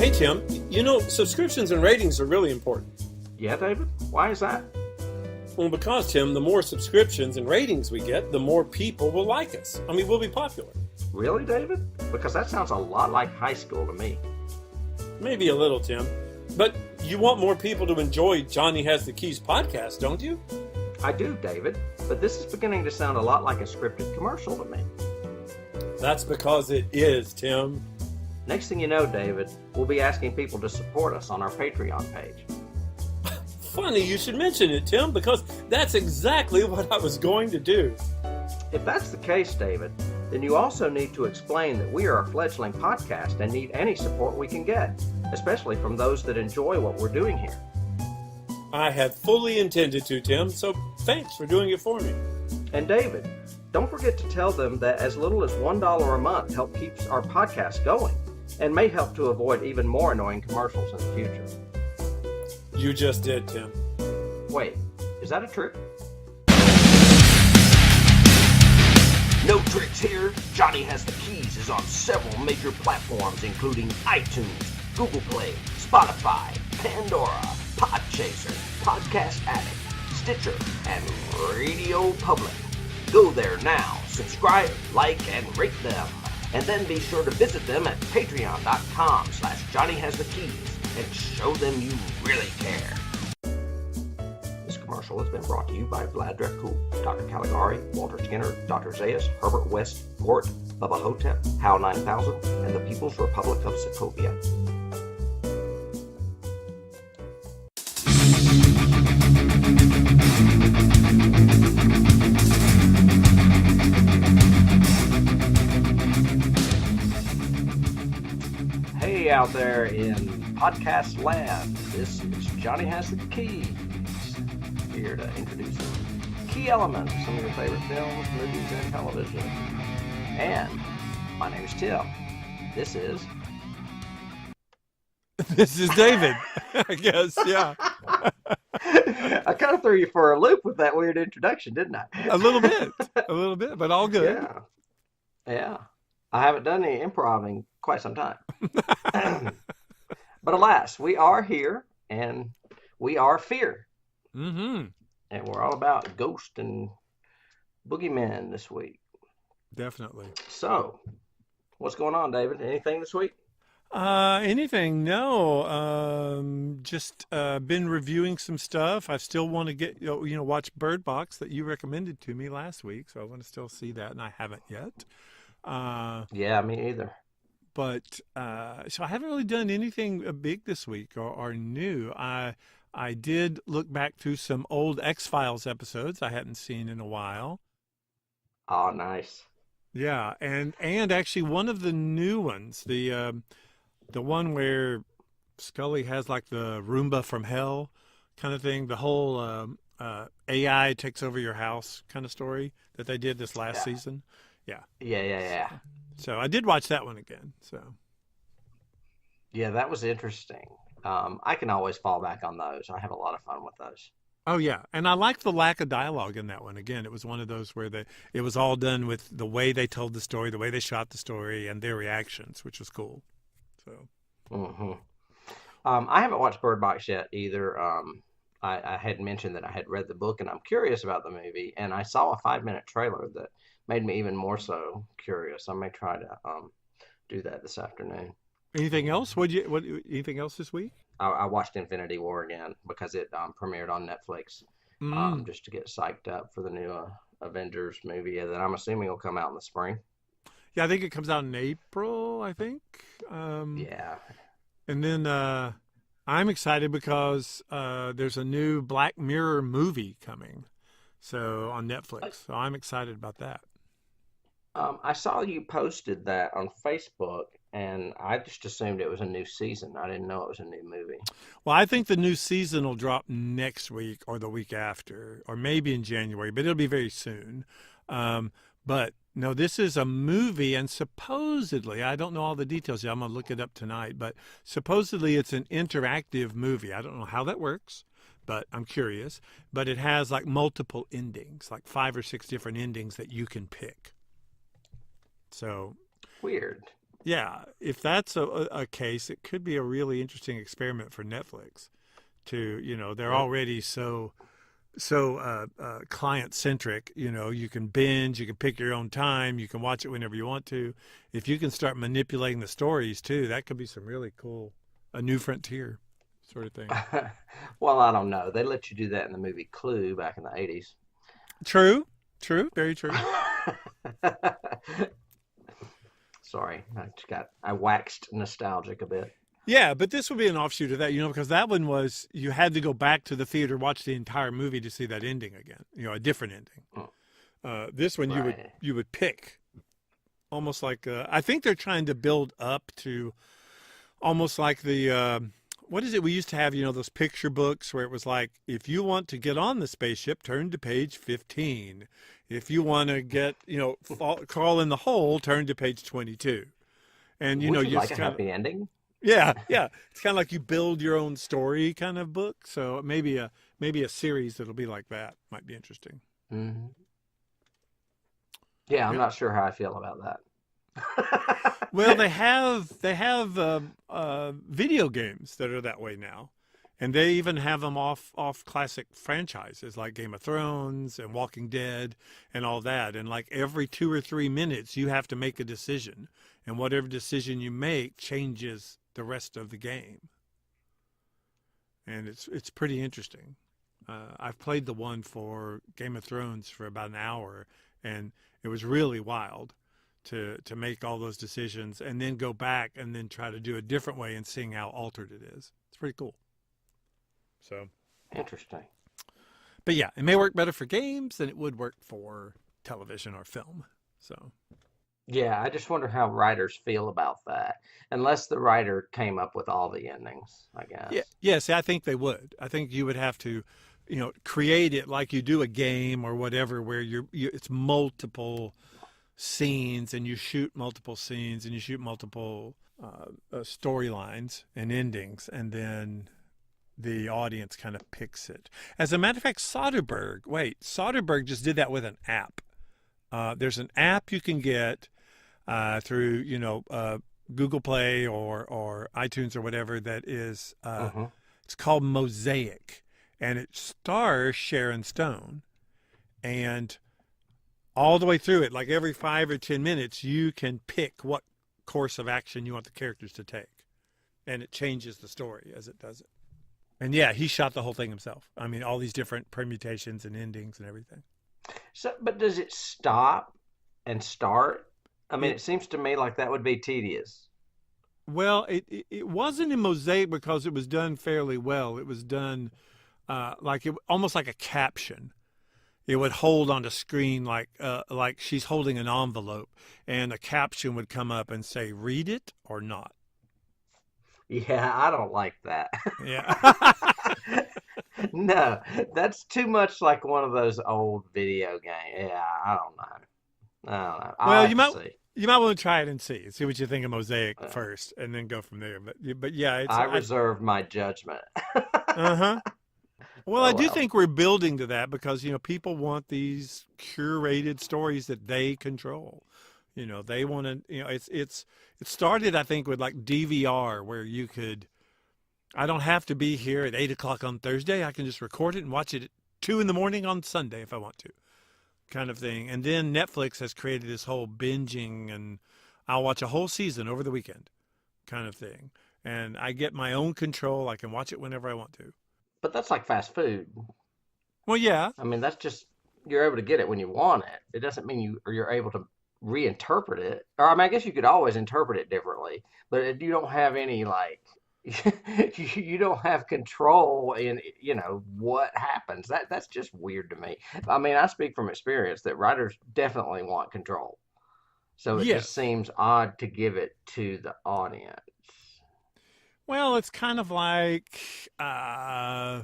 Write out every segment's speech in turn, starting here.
Hey, Tim, subscriptions and ratings are really important. Yeah, David? Why is that? Well, because, Tim, the more subscriptions and ratings we get, the more people will like us. I mean, we'll be popular. Really, David? Because that sounds a lot like high school to me. Maybe a little, Tim. But you want more people to enjoy Johnny Has the Keys podcast, don't you? I do, David. But this is beginning to sound a lot like a scripted commercial to me. That's because it is, Tim. Next thing you know, David, we'll be asking people to support us on our Patreon page. Funny you should mention it, Tim, because that's exactly what I was going to do. If that's the case, David, then you also need to explain that we are a fledgling podcast and need any support we can get, especially from those that enjoy what we're doing here. I had fully intended to, Tim, so thanks for doing it for me. And David, don't forget to tell them that as little as $1 a month helps keep our podcast going and may help to avoid even more annoying commercials in the future. You just did, Tim. Wait, is that a trick? No tricks here. Johnny Has the Keys is on several major platforms including iTunes, Google Play, Spotify, Pandora, Podchaser, Podcast Addict, Stitcher, and Radio Public. Go there now, subscribe, like, and rate them. And then be sure to visit them at patreon.com/JohnnyHasTheKeys and show them you really care. This commercial has been brought to you by Vlad Dracul, Dr. Caligari, Walter Skinner, Dr. Zayas, Herbert West, Gort, Bubba Hotep, HAL 9000, and the People's Republic of Sokovia. Hey out there in podcast land, this is Johnny Has the Keys, here to introduce some key elements of some of your favorite films, movies, and television. And my name is Tim. This is David, I guess, yeah. I kind of threw you for a loop with that weird introduction, didn't I? A little bit, but all good. Yeah. I haven't done any improv in quite some time. But alas, we are here, and we are fear. Mm-hmm. And we're all about ghosts and boogeymen this week. Definitely. So, what's going on, David? Anything this week? Anything? No. Just been reviewing some stuff. I still want to get watch Bird Box that you recommended to me last week, so I want to still see that, and I haven't yet. Yeah, me either. But so I haven't really done anything big this week or new. I did look back through some old X-Files episodes I hadn't seen in a while. Oh, nice. Yeah, and actually one of the new ones, the one where Scully has like the Roomba from hell kind of thing, the whole AI takes over your house kind of story that they did this last season. Yeah. So I did watch that one again. So. Yeah, that was interesting. I can always fall back on those. I have a lot of fun with those. Oh, yeah. And I like the lack of dialogue in that one. Again, it was one of those where it was all done with the way they told the story, the way they shot the story, and their reactions, which was cool. So. Mm-hmm. I haven't watched Bird Box yet either. I had mentioned that I had read the book, and I'm curious about the movie. And I saw a 5-minute trailer that made me even more so curious. I may try to do that this afternoon. Anything else? Anything else this week? I watched Infinity War again because it premiered on Netflix, just to get psyched up for the new Avengers movie that I'm assuming will come out in the spring. Yeah, I think it comes out in April, I think. Yeah. And then I'm excited because there's a new Black Mirror movie coming on Netflix. So I'm excited about that. I saw you posted that on Facebook, and I just assumed it was a new season. I didn't know it was a new movie. Well, I think the new season will drop next week or the week after, or maybe in January, but it'll be very soon. But no, this is a movie, and supposedly, I don't know all the details yet. I'm going to look it up tonight, but supposedly it's an interactive movie. I don't know how that works, but I'm curious. But it has like multiple endings, like 5 or 6 different endings that you can pick. So weird. Yeah, if that's a case, it could be a really interesting experiment for Netflix. To they're Yep. already so client centric. You can binge, you can pick your own time, you can watch it whenever you want to. If you can start manipulating the stories too, that could be some really cool, a new frontier sort of thing. Well, I don't know. They let you do that in the movie Clue back in the 80s. True, true, very true. Sorry, I waxed nostalgic a bit. Yeah, but this would be an offshoot of that, because that one was you had to go back to the theater, watch the entire movie to see that ending again, a different ending. Mm, This one you would right. you would pick, almost like I think they're trying to build up to almost like the what is it we used to have, those picture books where it was like, if you want to get on the spaceship, turn to page 15. If you want to get, crawl in the hole, turn to page 22. And Would you you like just a kind of, happy ending? yeah, yeah. It's kind of like you build your own story kind of book. So maybe a series that'll be like that might be interesting. Hmm. Yeah, I'm Yeah. not sure how I feel about that. Well, they have video games that are that way now, and they even have them off classic franchises like Game of Thrones and Walking Dead and all that. And like every 2 or 3 minutes, you have to make a decision, and whatever decision you make changes the rest of the game. And it's pretty interesting. I've played the one for Game of Thrones for about an hour, and it was really wild to make all those decisions and then go back and then try to do a different way and seeing how altered it is. It's pretty cool. So, Interesting. but yeah, it may work better for games than it would work for television or film. So, Yeah, I just wonder how writers feel about that. Unless the writer came up with all the endings, I yeah, guess. yeah. See, I think they would. I think you would have to, create it like you do a game or whatever, where it's multiple scenes and you shoot multiple scenes and you shoot multiple storylines and endings, and then the audience kind of picks it. As a matter of fact, Soderbergh just did that with an app. There's an app you can get through, Google Play or iTunes or whatever, that is, Hmm. it's called Mosaic, and it stars Sharon Stone. And all the way through it, like every 5 or 10 minutes, you can pick what course of action you want the characters to take. And it changes the story as it does it. And yeah, he shot the whole thing himself. I mean, all these different permutations and endings and everything. So, but does it stop and start? I mean, It it seems to me like that would be tedious. Well, it wasn't in Mosaic because it was done fairly well. It was done like it almost like a caption. It would hold on the screen like she's holding an envelope, and a caption would come up and say, "Read it or not." Yeah, I don't like that. Yeah. No, that's too much like one of those old video games. Yeah, I don't know. I don't know. I'll Well, have to see. you might want to try it and see what you think of Mosaic Uh, first, and then go from there. But yeah, it's I I reserve my judgment. uh-huh. Well, I Oh do well. think we're building to that because people want these curated stories that they control. They want to. It started, I think, with like DVR, where you could. I don't have to be here at 8 o'clock on Thursday. I can just record it and watch it at 2 in the morning on Sunday if I want to, kind of thing. And then Netflix has created this whole binging, and I'll watch a whole season over the weekend, kind of thing. And I get my own control. I can watch it whenever I want to. But that's like fast food. Well, yeah, I mean, that's just you're able to get it when you want it. It doesn't mean you're able to reinterpret it. Or I mean, I guess you could always interpret it differently, but you don't have any like you don't have control in what happens. That's just weird to me. I mean, I speak from experience that writers definitely want control. So it just yes. seems odd to give it to the audience. Well, it's kind of like uh,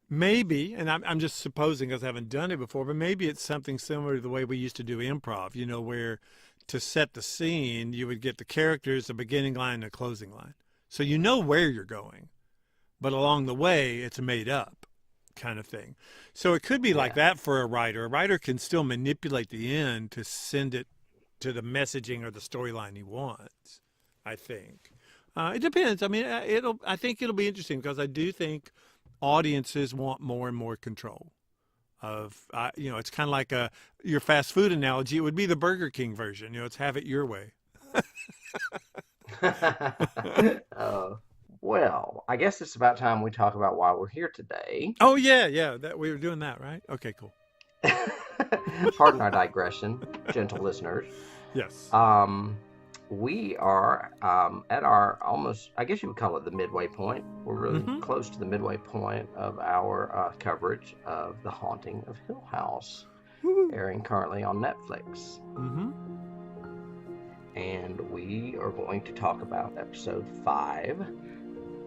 maybe, and I'm just supposing because I haven't done it before, but maybe it's something similar to the way we used to do improv, where to set the scene, you would get the characters, a beginning line and a closing line. So you know where you're going, but along the way, it's made up kind of thing. So it could be like Yeah. that for a writer. A writer can still manipulate the end to send it to the messaging or the storyline he wants. I think it depends. I mean, I think it'll be interesting because I do think audiences want more and more control of. It's kind of like your fast food analogy. It would be the Burger King version. It's have it your way. uh, well, I guess it's about time we talk about why we're here today. Oh yeah. That we were doing that, right? Okay, cool. Pardon our digression, gentle listeners. Yes. We are at our almost, I guess you would call it the midway point. We're really close to the midway point of our coverage of The Haunting of Hill House, airing currently on Netflix. And we are going to talk about episode 5,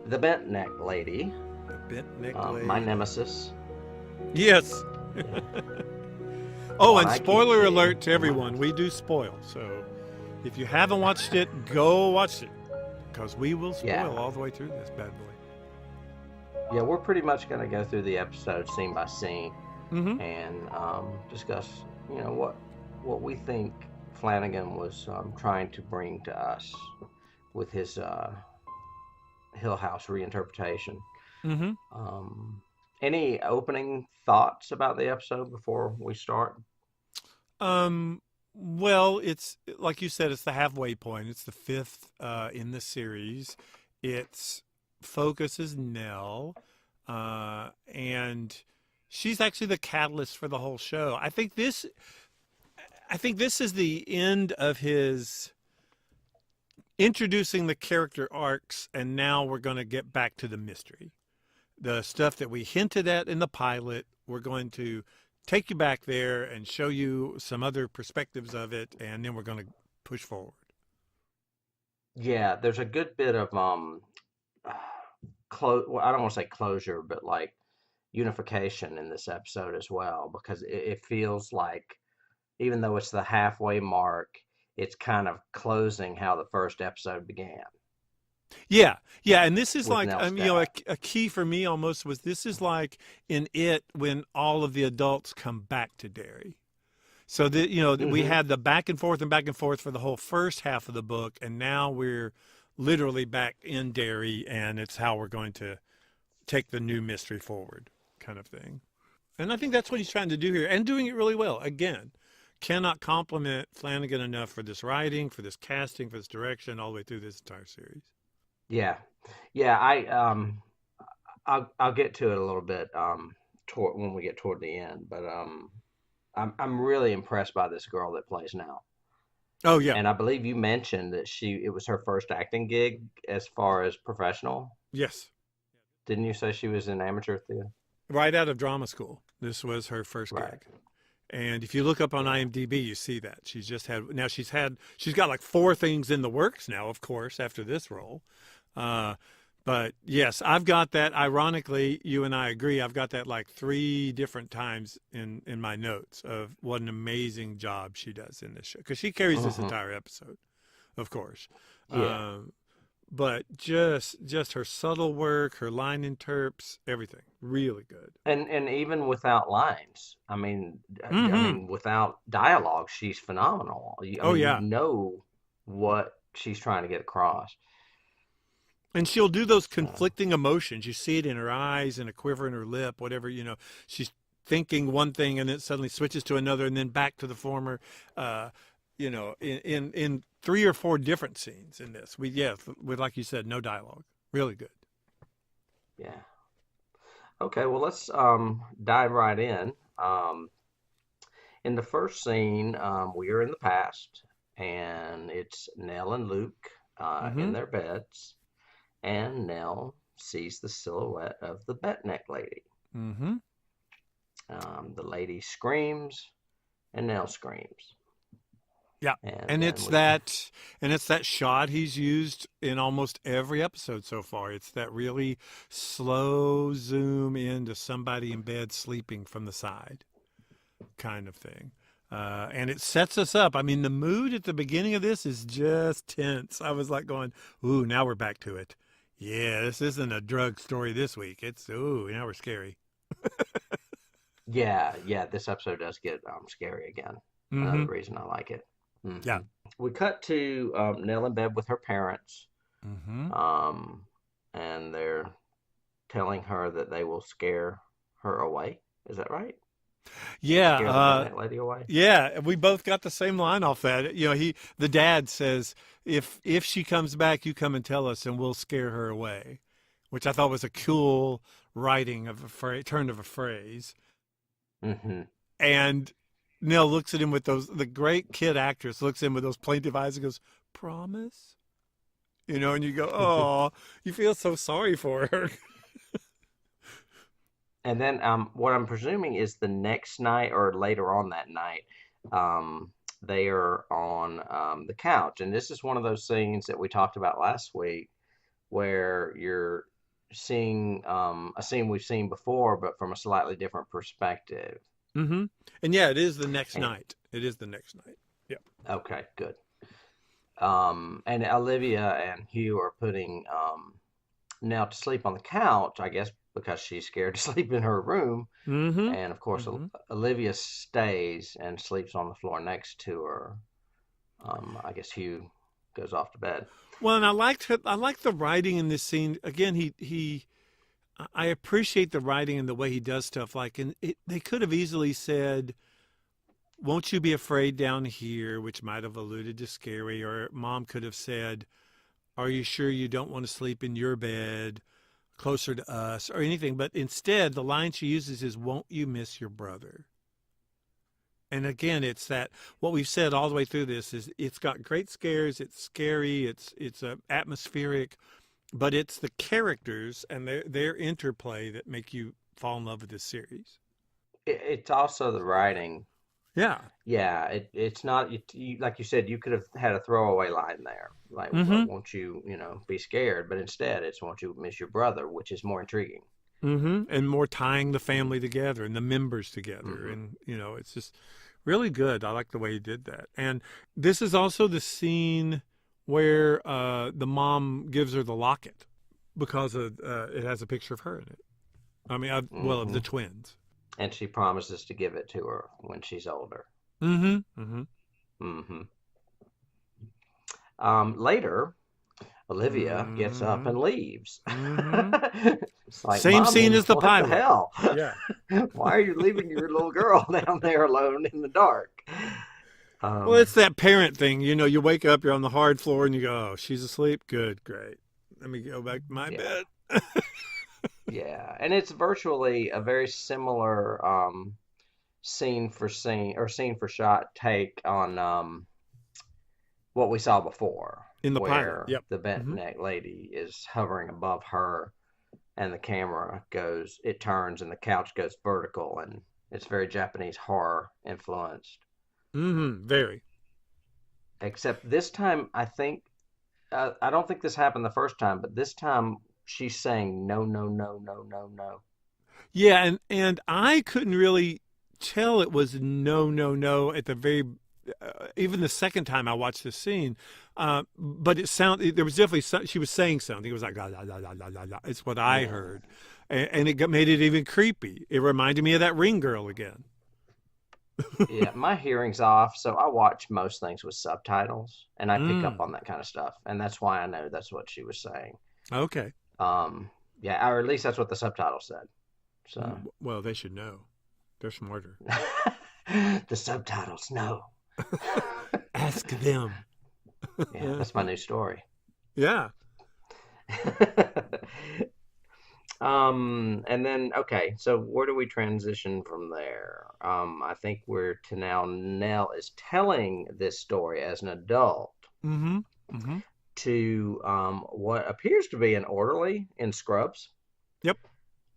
The Bent Neck Lady. The Bent Neck Lady. My nemesis. Yes. Yeah. Oh, and spoiler alert to everyone. We do spoil. So if you haven't watched it, go watch it. Because we will spoil all the way through this bad boy. Yeah, we're pretty much going to go through the episode scene by scene and discuss, what we think Flanagan was trying to bring to us with his Hill House reinterpretation. Any opening thoughts about the episode before we start? Well, it's like you said, it's the halfway point. It's the 5th in the series. Its focus is Nell, and she's actually the catalyst for the whole show. I think this is the end of his introducing the character arcs, and now we're going to get back to the mystery. The stuff that we hinted at in the pilot, we're going to take you back there and show you some other perspectives of it, and then we're going to push forward. Yeah, there's a good bit of well, I don't want to say closure, but like unification in this episode as well, because it feels like, even though it's the halfway mark, it's kind of closing how the first episode began. Yeah, and this is like, Nell's a key for me almost was, this is like in It when all of the adults come back to Derry. So that, we had the back and forth for the whole first half of the book, and now we're literally back in Derry, and it's how we're going to take the new mystery forward, kind of thing. And I think that's what he's trying to do here, and doing it really well. Again, cannot compliment Flanagan enough for this writing, for this casting, for this direction, all the way through this entire series. Yeah, I'll get to it a little bit when we get toward the end, but I'm really impressed by this girl that plays Nell. Oh yeah, and I believe you mentioned that it was her first acting gig as far as professional. Yes. Didn't you say she was in amateur theater? Right out of drama school. This was her first gig. And if you look up on IMDb, you see that she's got like 4 things in the works now, of course, after this role. But yes, I've got that. Ironically, you and I agree. I've got that like 3 different times in my notes of what an amazing job she does in this show, because she carries this entire episode, of course. Yeah. But just her subtle work, her line interps, everything really good. And even without lines, I mean, without dialogue, she's phenomenal. You know what she's trying to get across. And she'll do those conflicting emotions. You see it in her eyes and a quiver in her lip, whatever, she's thinking one thing and then suddenly switches to another and then back to the former, in 3 or 4 different scenes in this. With, like you said, no dialogue. Really good. Yeah. Okay, well, let's dive right in. In the first scene, we are in the past, and it's Nell and Luke in their beds. And Nell sees the silhouette of the Bent Neck Lady. The lady screams, and Nell screams. Yeah, and it's that shot he's used in almost every episode so far. It's that really slow zoom into somebody in bed sleeping from the side, kind of thing. And it sets us up. I mean, the mood at the beginning of this is just tense. I was like going, ooh, now we're back to it. Yeah, this isn't a drug story this week. It's, ooh, now we're scary. Yeah, this episode does get scary again. Another reason I like it. Yeah. We cut to Nell in bed with her parents, Mm-hmm. um, and they're telling her that they will scare her away. Is that right? Yeah. Scare the redneck lady away. Yeah. We both got the same line off that. The dad says, if she comes back, you come and tell us, and we'll scare her away, which I thought was a cool writing of a turn of a phrase. Mm-hmm. And Nell looks at him with the great kid actress looks at him with those plaintive eyes and goes, "Promise?" And you go, "Oh, you feel so sorry for her." And then what I'm presuming is the next night or later on that night, they are on the couch. And this is one of those scenes that we talked about last week where you're seeing a scene we've seen before, but from a slightly different perspective. Mm-hmm. And yeah, it is the next And night. It is the next night. Yeah. okay, good. And Olivia and Hugh are putting Nell to sleep on the couch, I guess, because she's scared to sleep in her room. Mm-hmm. And of course, Mm-hmm. Olivia stays and sleeps on the floor next to her. I guess Hugh goes off to bed. Well, and I liked the writing in this scene. Again, I appreciate the writing and the way he does stuff. Like, they could have easily said, "Won't you be afraid down here," which might have alluded to scary, or Mom could have said, "Are you sure you don't want to sleep in your bed closer to us," or anything. But instead, the line she uses is, "Won't you miss your brother?" And again, it's that what we've said all the way through this is it's got great scares, it's scary, it's atmospheric, but it's the characters and their interplay that make you fall in love with this series. It's also the writing. Yeah. Yeah, it's not like you said. You could have had a throwaway line there, like Mm-hmm. "Won't you, be scared?" But instead, it's "Won't you miss your brother," which is more intriguing. Mm-hmm. And more tying the family together and the members together. Hmm. And, it's just really good. I like the way he did that. And this is also the scene where the mom gives her the locket because it has a picture of her in it. I mean, well, of Hmm. the twins. And she promises to give it to her when she's older. Mm-hmm. Mm-hmm. Hmm. Later, Olivia gets up Mm-hmm. and leaves. Mm-hmm. It's like, Same scene Mommy, as the what the pilot. hell? Yeah. Why are you leaving your little girl down there alone in the dark? Well, it's Um, that parent thing. You wake up, you're on the hard floor, and you go, "Oh, she's asleep. Good, great. Let me go back to my yeah, bed." yeah. And it's virtually a very similar scene for scene or scene for shot take on what we saw before, In the pilot. where Yep. the bent Mm-hmm. neck lady is hovering above her and the camera it turns and the couch goes vertical, and it's very Japanese horror influenced. Mm-hmm. Very. Except this time, I don't think this happened the first time, but this time she's saying no, no, no, no, no, no. Yeah, and I couldn't really tell it was no, no, no at the very even the second time I watched this scene, but there was definitely she was saying something. It was like la, la, la, la, la, la, la. It's what I Yeah. heard, and made it even creepy. It reminded me of that Ring Girl again. Yeah, my hearing's off, so I watch most things with subtitles, and I pick up Mm, on that kind of stuff, and that's why I know that's what she was saying. okay. Yeah, or at least that's what the subtitle said. So Well, they should know. They're smarter. the subtitles, no. Ask them. Yeah, that's my new story. Yeah. And then okay, so where do we transition from there? I think we're to now Nell is telling this story as an adult Mm-hmm. Mm-hmm. to what appears to be an orderly in Scrubs, Yep.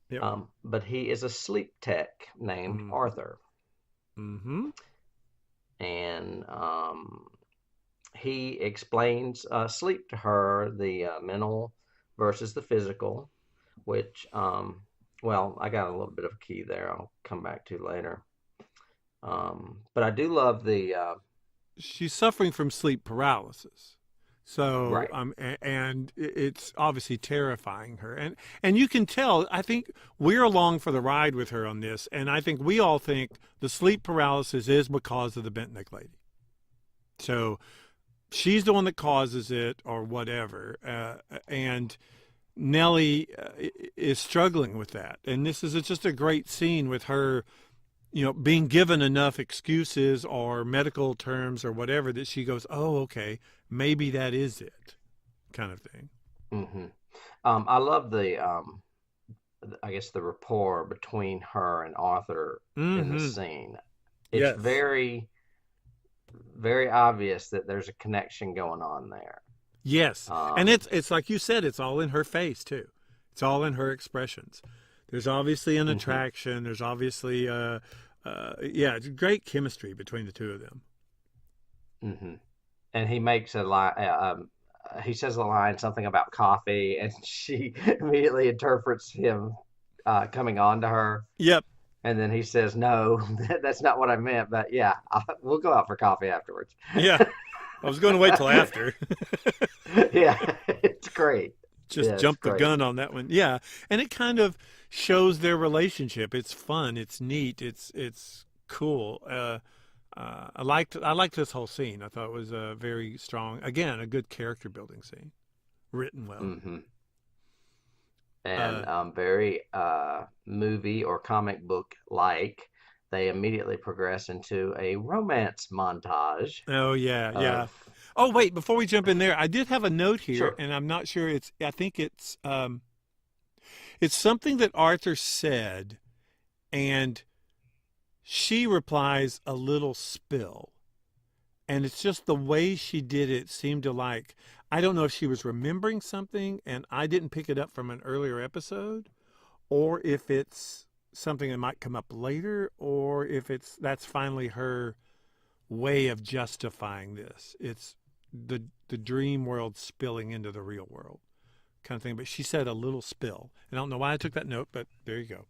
Yep. but he is a sleep tech named Mm-hmm. Arthur, Mm-hmm. and he explains sleep to her, the mental versus the physical, which, well, I got a little bit of a key there I'll come back to later. But I do love She's suffering from sleep paralysis. So, right. and it's obviously terrifying her, and you can tell. I think we're along for the ride with her on this, and I think we all think the sleep paralysis is because of the bent neck lady. So she's the one that causes it or whatever. And Nellie is struggling with that. And this is just a great scene with her, being given enough excuses or medical terms or whatever that she goes, oh, okay, maybe that is it, kind of thing. Hmm. I love I guess the rapport between her and Arthur in the Mm-hmm. scene. It's Yes. very, very obvious that there's a connection going on there. Yes. And Um, it's like you said, it's all in her face too. It's all in her expressions. There's obviously an mhm, attraction. There's obviously yeah, it's great chemistry between the two of them. mhm. And he makes a line. He says a line something about coffee, and she immediately interprets him coming on to her. Yep. And then he says, "No, that's not what I meant." But yeah, we'll go out for coffee afterwards. Yeah. I was going to wait till after. Yeah, it's great. Just Yeah, it's jump the great. gun on that one. Yeah. And it kind of shows their relationship. It's fun. It's neat. It's cool. I liked this whole scene. I thought it was a very strong, again, a good character building scene, written well. Hmm. And Uh, very movie or comic book like. They immediately progress into a romance montage oh yeah, yeah. of Oh wait, before we jump in there, I did have a note here, sure. and I'm not sure. I think it's something that Arthur said, and she replies a little spill. And it's just the way she did it seemed to like, I don't know if she was remembering something and I didn't pick it up from an earlier episode, or if it's something that might come up later, or if that's finally her way of justifying this. It's the dream world spilling into the real world kind of thing. But she said a little spill. And I don't know why I took that note, but there you go.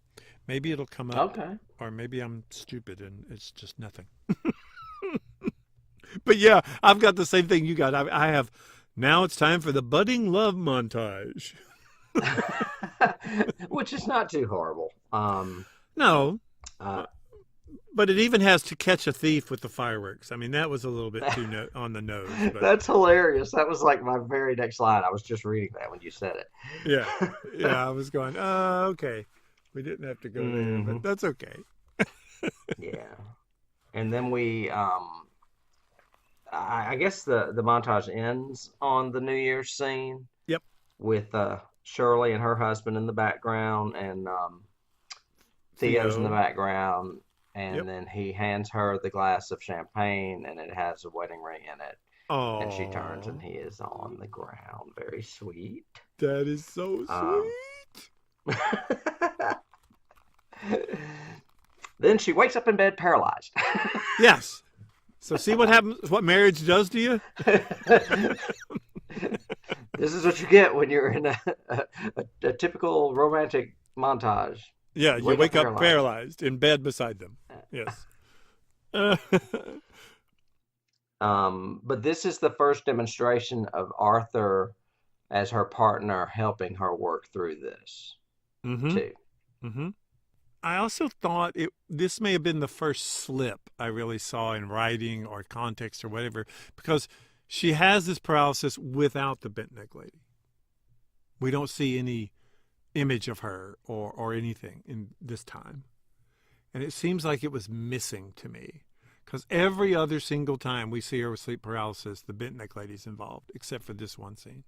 Maybe it'll come up, Okay. or maybe I'm stupid and it's just nothing. But yeah, I've got the same thing you got. I have. Now it's time for the budding love montage. Which is not too horrible. No, Uh, but it even has to catch a thief with the fireworks. I mean, that was a little bit too on the nose, but that's hilarious. That was like my very next line. I was just reading that when you said yeah, it. yeah, I was going, okay. We didn't have to go there, Hmm. but that's okay. Yeah. And then I guess the montage ends on the New Year's scene Yep, with Shirley and her husband in the background, and Theo's in the Theo. background, Yep. and then he hands her the glass of champagne, and it has a wedding ring in it. And she turns, and Oh, he is on the ground. Very sweet. that is so Um, sweet. then she wakes up in bed paralyzed. Yes. So see what happens, what marriage does to you? This is what you get when you're in a typical romantic montage. Yeah, You you wake up wake up paralyzed. paralyzed in bed beside them. Yes. Uh, But this is the first demonstration of Arthur as her partner helping her work through this mm-hmm. too. Mm-hmm. I also thought this may have been the first slip I really saw in writing or context or whatever, because she has this paralysis without the bent neck lady. We don't see any image of her or anything in this time. And it seems like it was missing to me. Because every other single time we see her with sleep paralysis, the bent neck lady's involved, except for this one scene.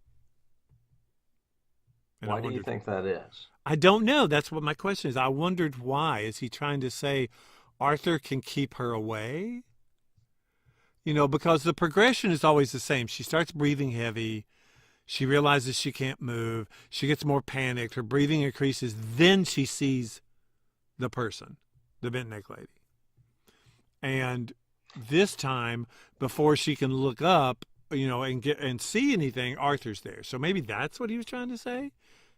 And I Why do you wondered, think that is? I don't know. That's what my question is. I wondered why. Is he trying to say Arthur can keep her away? Because the progression is always the same. She starts breathing heavy. She realizes she can't move. She gets more panicked. Her breathing increases. Then she sees the person, the bent neck lady. And this time, before she can look up, and see anything, Arthur's there. So maybe that's what he was trying to say,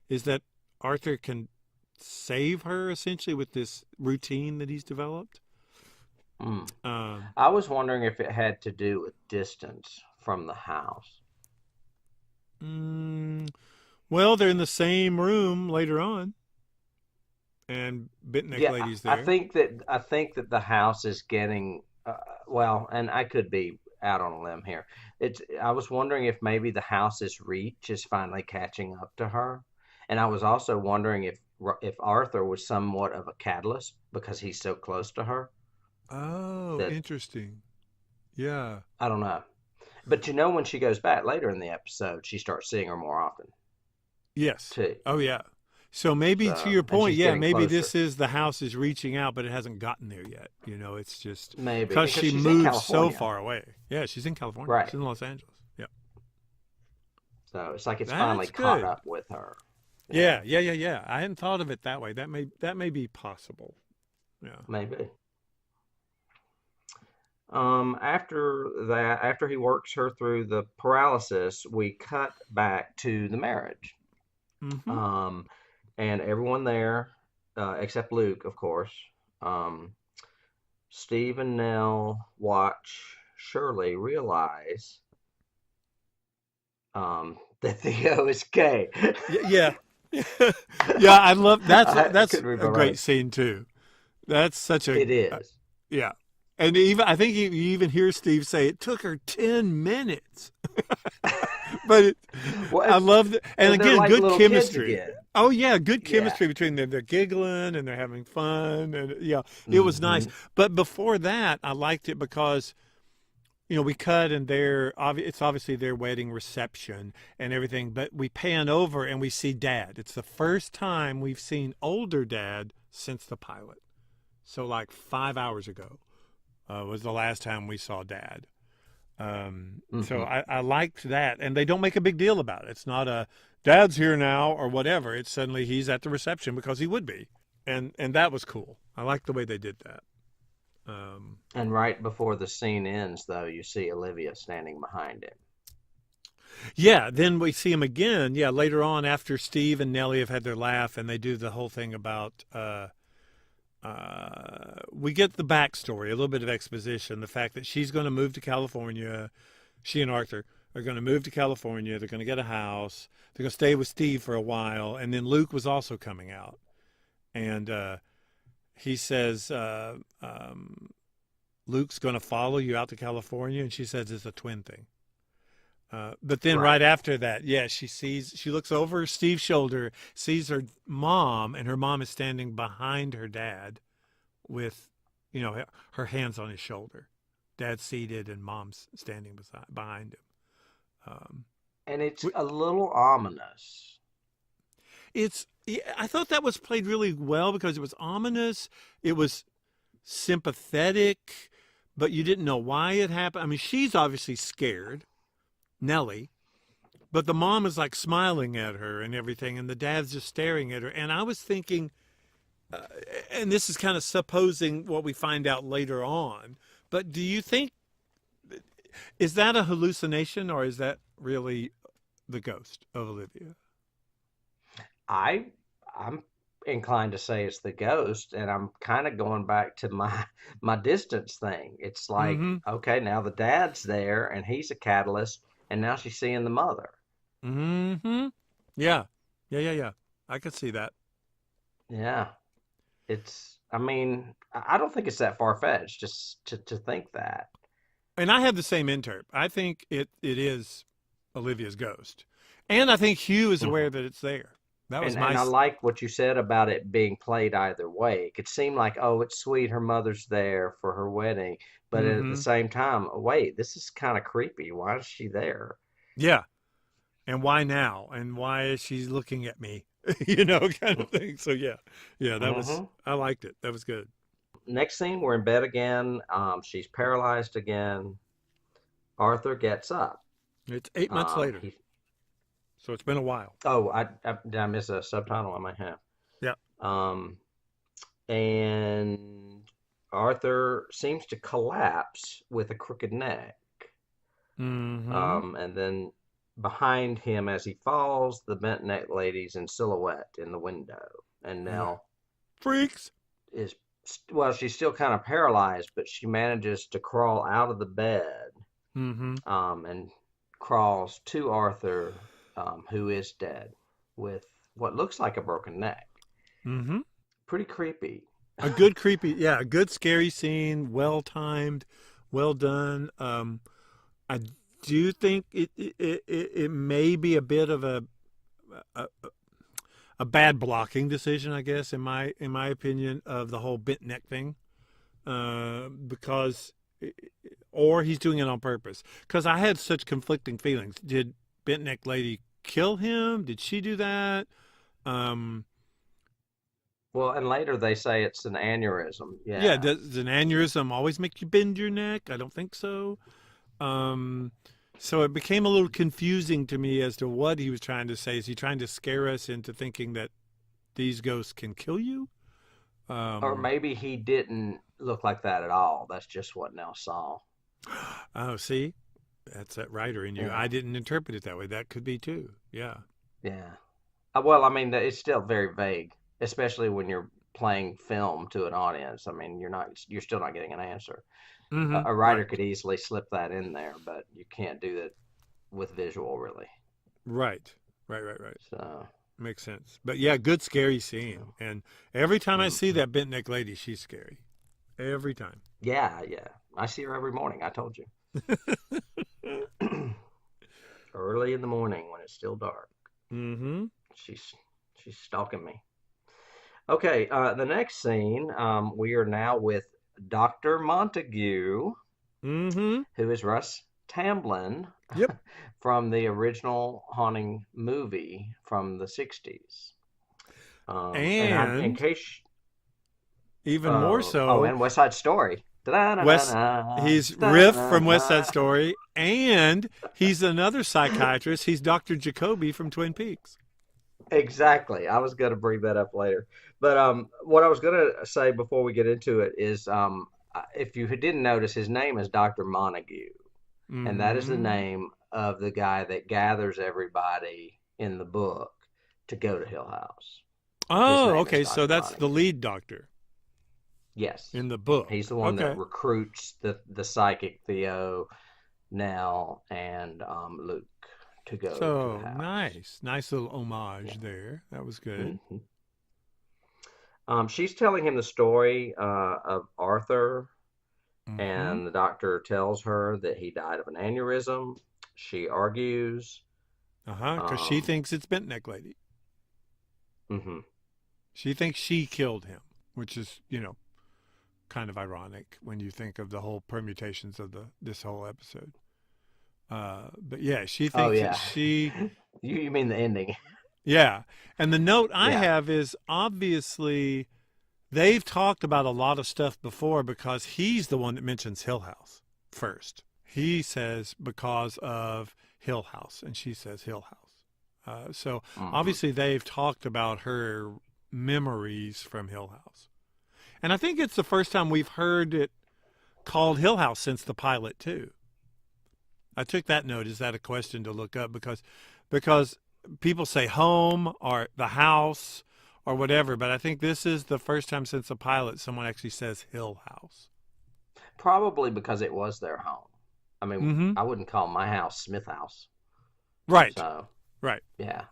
is that Arthur can save her essentially with this routine that he's developed. Hmm. Um, I was wondering if it had to do with distance from the house. mm, well, they're in the same room later on, and bent neck Yeah, lady's I there. think that the house is getting well, and I could be out on a limb here. I was wondering if maybe the house's reach is finally catching up to her, and I was also wondering if Arthur was somewhat of a catalyst because he's so close to her Oh, that interesting. Yeah. I don't know. But when she goes back later in the episode, she starts seeing her more often Yes. too. Oh, yeah. So maybe to your And point, she's yeah, getting maybe closer. this is the house is reaching out, but it hasn't gotten there yet. It's just Maybe because because she she's in moved so California, far away. Yeah, she's in California. right? She's in Los Angeles. Yeah. So it's like it's finally That's caught good. up with her. Yeah, Yeah, yeah, yeah, yeah. I hadn't thought of it that way. That may be possible. Yeah. maybe. After he works her through the paralysis, we cut back to the marriage. Mm-hmm. Um, and everyone there, except Luke, of course. Um, Steve and Nell watch Shirley realize that Theo is gay. Yeah. Yeah. Yeah, I love I that's couldn't read my a great writing. scene too. That's such a It is. yeah. And even I think you even hear Steve say it took her 10 minutes. But Well, I love that. And and they're again, like good little kids chemistry. again. Oh yeah, good Yeah. chemistry between them. They're giggling and they're having fun and yeah, it was nice. Hmm. But before that, I liked it because we cut and it's obviously their wedding reception and everything, but we pan over and we see Dad. It's the first time we've seen older Dad since the pilot. So like 5 hours ago was the last time we saw Dad. So Hmm. I liked that, and they don't make a big deal about it. It's not a Dad's here now or whatever. It's suddenly he's at the reception because he would be, and that was cool. I liked the way they did that. And right before the scene ends, though, you see Olivia standing behind him. Yeah, then we see him again. Yeah, later on after Steve and Nellie have had their laugh, and they do the whole thing about. We get the backstory, a little bit of exposition, the fact that she's going to move to California. She and Arthur are going to move to California. They're going to get a house. They're going to stay with Steve for a while, and then Luke was also coming out, and he says Luke's going to follow you out to California, and she says it's a twin thing. But then right Right. after that, yeah, she looks over Steve's shoulder, sees her mom, and her mom is standing behind her dad with, her hands on his shoulder. Dad's seated and mom's standing behind him. Um, And it's wh- a little ominous. yeah, I thought that was played really well because it was ominous. It was sympathetic, but you didn't know why it happened. I mean, she's obviously scared, Nellie, but the mom is like smiling at her and everything, and the dad's just staring at her. And I was thinking, uh, and this is kind of supposing what we find out later on, but do you think, is that a hallucination or is that really the ghost of Olivia? I I'm inclined to say it's the ghost, and I'm kind of going back to my my distance thing. It's like, Mm-hmm. okay, now the dad's there, and he's a catalyst, and now she's seeing the mother. Mm-hmm. Yeah. Yeah, yeah, yeah. I could see that. Yeah, I mean, I don't think it's that far-fetched just to think that. And I have the same interp. I think it is Olivia's ghost. And I think Hugh is aware Mhm. that it's there. That was And my I like what you said about it being played either way. It could seem like, oh, it's sweet, her mother's there for her wedding, but at the mm-hmm. same time, wait, this is kind of creepy. Why is she there? Yeah. And why now? And why is she looking at me? Kind of thing. So yeah. Yeah, Hmm. I liked it. That was good. Next scene, we're in bed again. She's paralyzed again. Arthur gets up. It's 8 months later. He So it's been a while. Oh, did I miss a subtitle? I might have. Yeah. Um, and Arthur seems to collapse with a crooked neck. Mm-hmm. And then behind him, as he falls, the bent neck lady's in silhouette in the window. And Yeah. Nell Freaks. is, well, she's still kind of paralyzed, but she manages to crawl out of the bed, Mm-hmm. and crawls to Arthur, who is dead, with what looks like a broken neck. Mm-hmm. Pretty creepy. A good creepy, yeah, a good scary scene, well timed, well done. I do think it may be a bit of a a bad blocking decision, I guess, in my opinion, of the whole bent neck thing, because, or he's doing it on purpose. Because I had such conflicting feelings. Did bent neck lady kill him? Did she do that? Um, Well, and later they say it's an aneurysm. yeah, Yeah. does an aneurysm always make you bend your neck? I don't think so. Um, so it became a little confusing to me as to what he was trying to say. Is he trying to scare us into thinking that these ghosts can kill you? Or Um, maybe he didn't look like that at all. That's just what Nell saw. oh, see, that's that writer in you. Yeah. I didn't interpret it that way. That could be too. Yeah. Yeah. Well, I mean, it's still very vague, especially when you're playing film to an audience. I mean, you're still not getting an answer. Mm-hmm. A writer Right. could easily slip that in there, but you can't do that with visual, really. Right. Right. Right. Right. So, Makes sense. But yeah, good scary scene. And every time I see mhm. that bent neck lady, she's scary. Every time. Yeah, yeah. I see her every morning. I told you. Early in the morning when it's still dark. Mm-hmm. She's she's stalking me. Okay, the next scene, we are now with Dr. Montague, Mm-hmm. who is Russ Tamblyn Yep. from the original Haunting movie from the 60s. In And case, even more so, and West Side Story. West Da-da-da-da, he's Riff from West Side da-da-da. Story, and he's another psychiatrist. He's Dr. Jacoby from Twin Peaks. Exactly. I was going to bring that up later. But what I was going to say before we get into it is if you didn't notice, his name is Dr. Montague. And that is the Mm-hmm. name of the guy that gathers everybody in the book to go to Hill House. His Oh, name is okay. So Dr. that's the Montague. lead doctor Yes. in the He's book. the one that Okay. recruits the psychic Theo, Nell, and Luke to go to the So house. nice. Nice little Yeah. homage there. That was good. hmm she's telling him the story of Arthur, Mm-hmm. and the doctor tells her that he died of an aneurysm. She argues. Uh-huh. Because she Um, thinks it's Bent Neck Lady. mhm. She thinks she killed him, which is, kind of ironic when you think of the whole permutations of this whole episode. But yeah, she Oh thinks that yeah. she, You mean the ending? yeah. And the note I Yeah. have is obviously they've talked about a lot of stuff before because he's the one that mentions Hill House first. He says because of Hill House, and she says Hill House. So hmm obviously they've talked about her memories from Hill House. And I think it's the first time we've heard it called Hill House since the pilot too. I took that note. Is that a question to look up? Because people say home or the house or whatever, but I think this is the first time since the pilot someone actually says Hill House. Probably because it was their home. I mean, Mm-hmm. I wouldn't call my house Smith House. Right. So Right. yeah,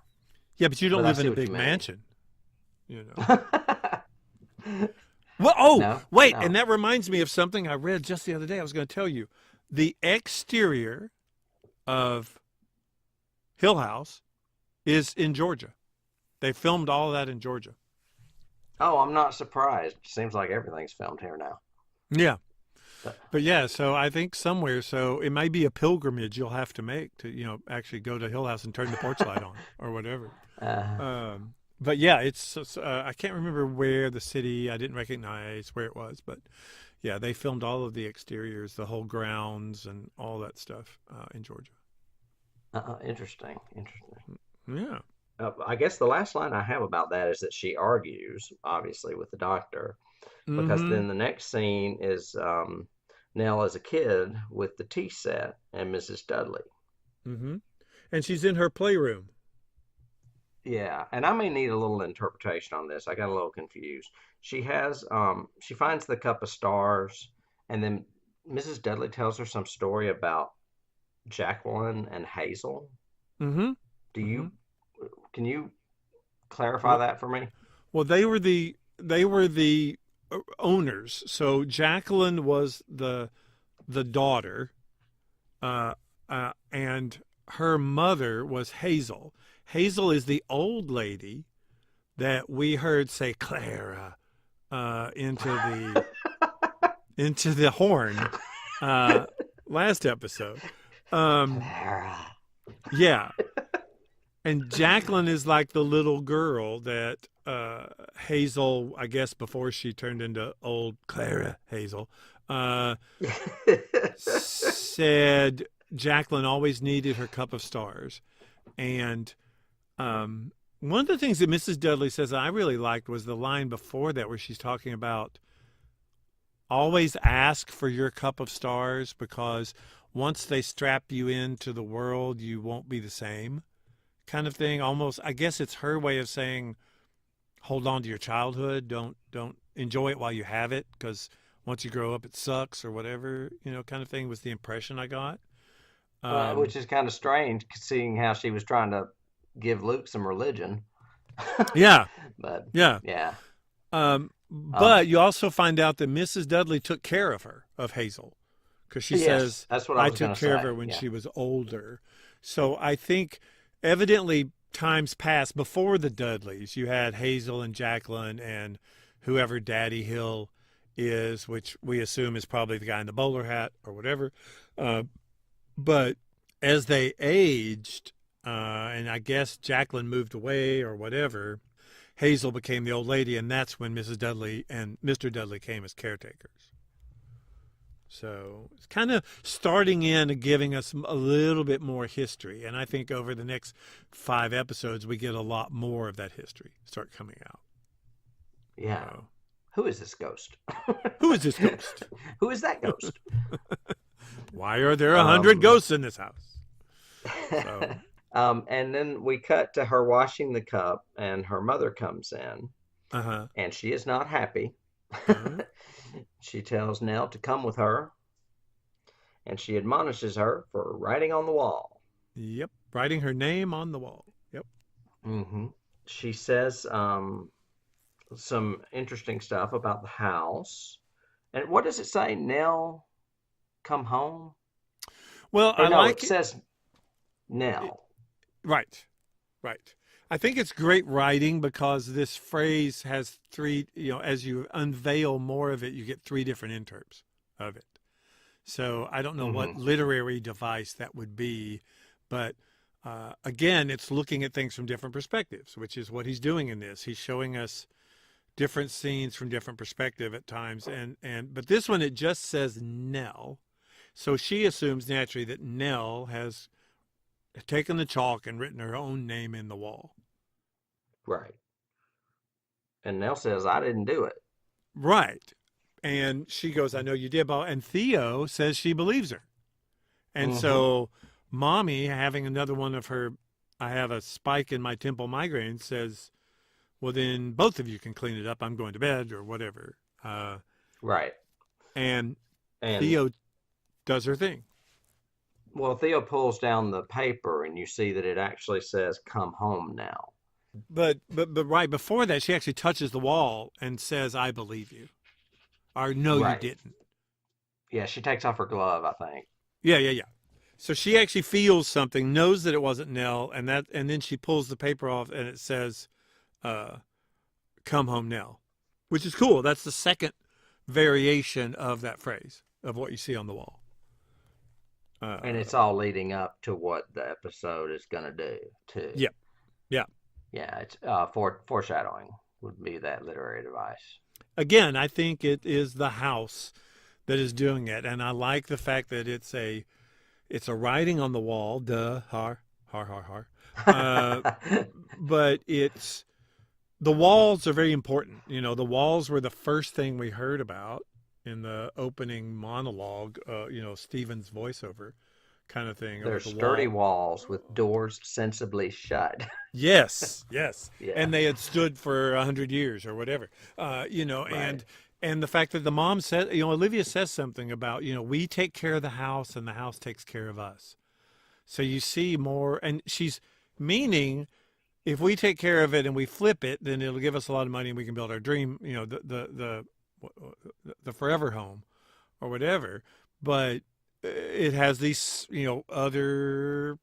Yeah, but you don't but I live in see a what you big mean. mansion, you know. Well, oh, No, wait, and no. that reminds me of something I read just the other day. I was going to tell you. The exterior of Hill House is in Georgia. They filmed all of that in Georgia. Oh, I'm not surprised. Seems like everything's filmed here now. Yeah. But, But yeah, so I think somewhere, so it might be a pilgrimage you'll have to make to, actually go to Hill House and turn the porch light on or whatever. uh, But yeah, I can't remember where the city, I didn't recognize where it was, but yeah, they filmed all of the exteriors, the whole grounds and all that stuff in Georgia. interesting, interesting. Yeah. I guess the last line I have about that is that she argues, obviously, with the doctor, because Mm-hmm. then the next scene is Nell as a kid with the tea set and Mrs. Dudley. Mm-hmm. And she's in her playroom. Yeah, and I may need a little interpretation on this. I got a little confused. She finds the cup of stars, and then Mrs. Dudley tells her some story about Jacqueline and Hazel. Mm-hmm. Do Mm-hmm. you Can you clarify Well, that for me? well, they were the owners. So Jacqueline was the daughter, and her mother was Hazel. Hazel is the old lady that we heard say Clara into the horn last episode. Clara. Yeah. And Jacqueline is like the little girl that Hazel, I guess before she turned into old Clara Hazel, said Jacqueline always needed her cup of stars. And one of the things that Mrs. Dudley says I really liked was the line before that where she's talking about always ask for your cup of stars because once they strap you into the world, you won't be the same kind of thing. Almost, I guess it's her way of saying, hold on to your childhood. Don't enjoy it while you have it because once you grow up, it sucks or whatever, kind of thing was the impression I got. Which is kind of strange seeing how she was trying to give Luke some religion. Yeah. But yeah. Yeah. But you also find out that Mrs. Dudley took care of Hazel, because she says, that's what I was took care of her when she was older. So I think evidently times past, before the Dudleys, you had Hazel and Jacqueline and whoever Daddy Hill is, which we assume is probably the guy in the bowler hat or whatever. But as they aged, and I guess Jacqueline moved away or whatever, Hazel became the old lady, and that's when Mrs. Dudley and Mr. Dudley came as caretakers. So it's kind of starting in and giving us a little bit more history. And I think over the next 5 episodes, we get a lot more of that history start coming out. Yeah. So, who is this ghost? who is this ghost? Who is that ghost? Why are there 100 ghosts in this house? So. And then we cut to her washing the cup, and her mother comes in, and she is not happy. She tells Nell to come with her, and she admonishes her for writing on the wall. Yep, writing her name on the wall. Yep. Mm-hmm. She says some interesting stuff about the house. And what does it say? Nell, come home? Well, it says Nell. Right. I think it's great writing because this phrase has 3, as you unveil more of it, you get 3 different interps of it. So I don't know what literary device that would be, but again, it's looking at things from different perspectives, which is what he's doing in this. He's showing us different scenes from different perspective at times. But this one, it just says Nell. So she assumes naturally that Nell has taken the chalk and written her own name in the wall. Right. And Nell says, I didn't do it. Right. And she goes, I know you did. And Theo says she believes her. And so Mommy, having another one of her, I have a spike in my temple migraine, says, well, then both of you can clean it up. I'm going to bed or whatever. Right. And Theo does her thing. Well, Theo pulls down the paper, and you see that it actually says, come home now. But right before that, she actually touches the wall and says, I believe you. Or no, you didn't. Yeah, she takes off her glove, I think. Yeah. So she actually feels something, knows that it wasn't Nell, and then she pulls the paper off, and it says, come home Nell, which is cool. That's the second variation of that phrase, of what you see on the wall. And it's all leading up to what the episode is going to do, too. Yeah. Yeah, it's foreshadowing would be that literary device. Again, I think it is the house that is doing it, and I like the fact that it's a writing on the wall. Duh, har. But the walls are very important. The walls were the first thing we heard about in the opening monologue, Stephen's voiceover kind of thing. They're sturdy walls with doors sensibly shut. Yes. Yeah. And they had stood for 100 years or whatever, right. And the fact that the mom said, Olivia says something about, we take care of the house and the house takes care of us. So you see more, and she's meaning if we take care of it and we flip it, then it'll give us a lot of money and we can build our dream, the forever home or whatever. But it has these, other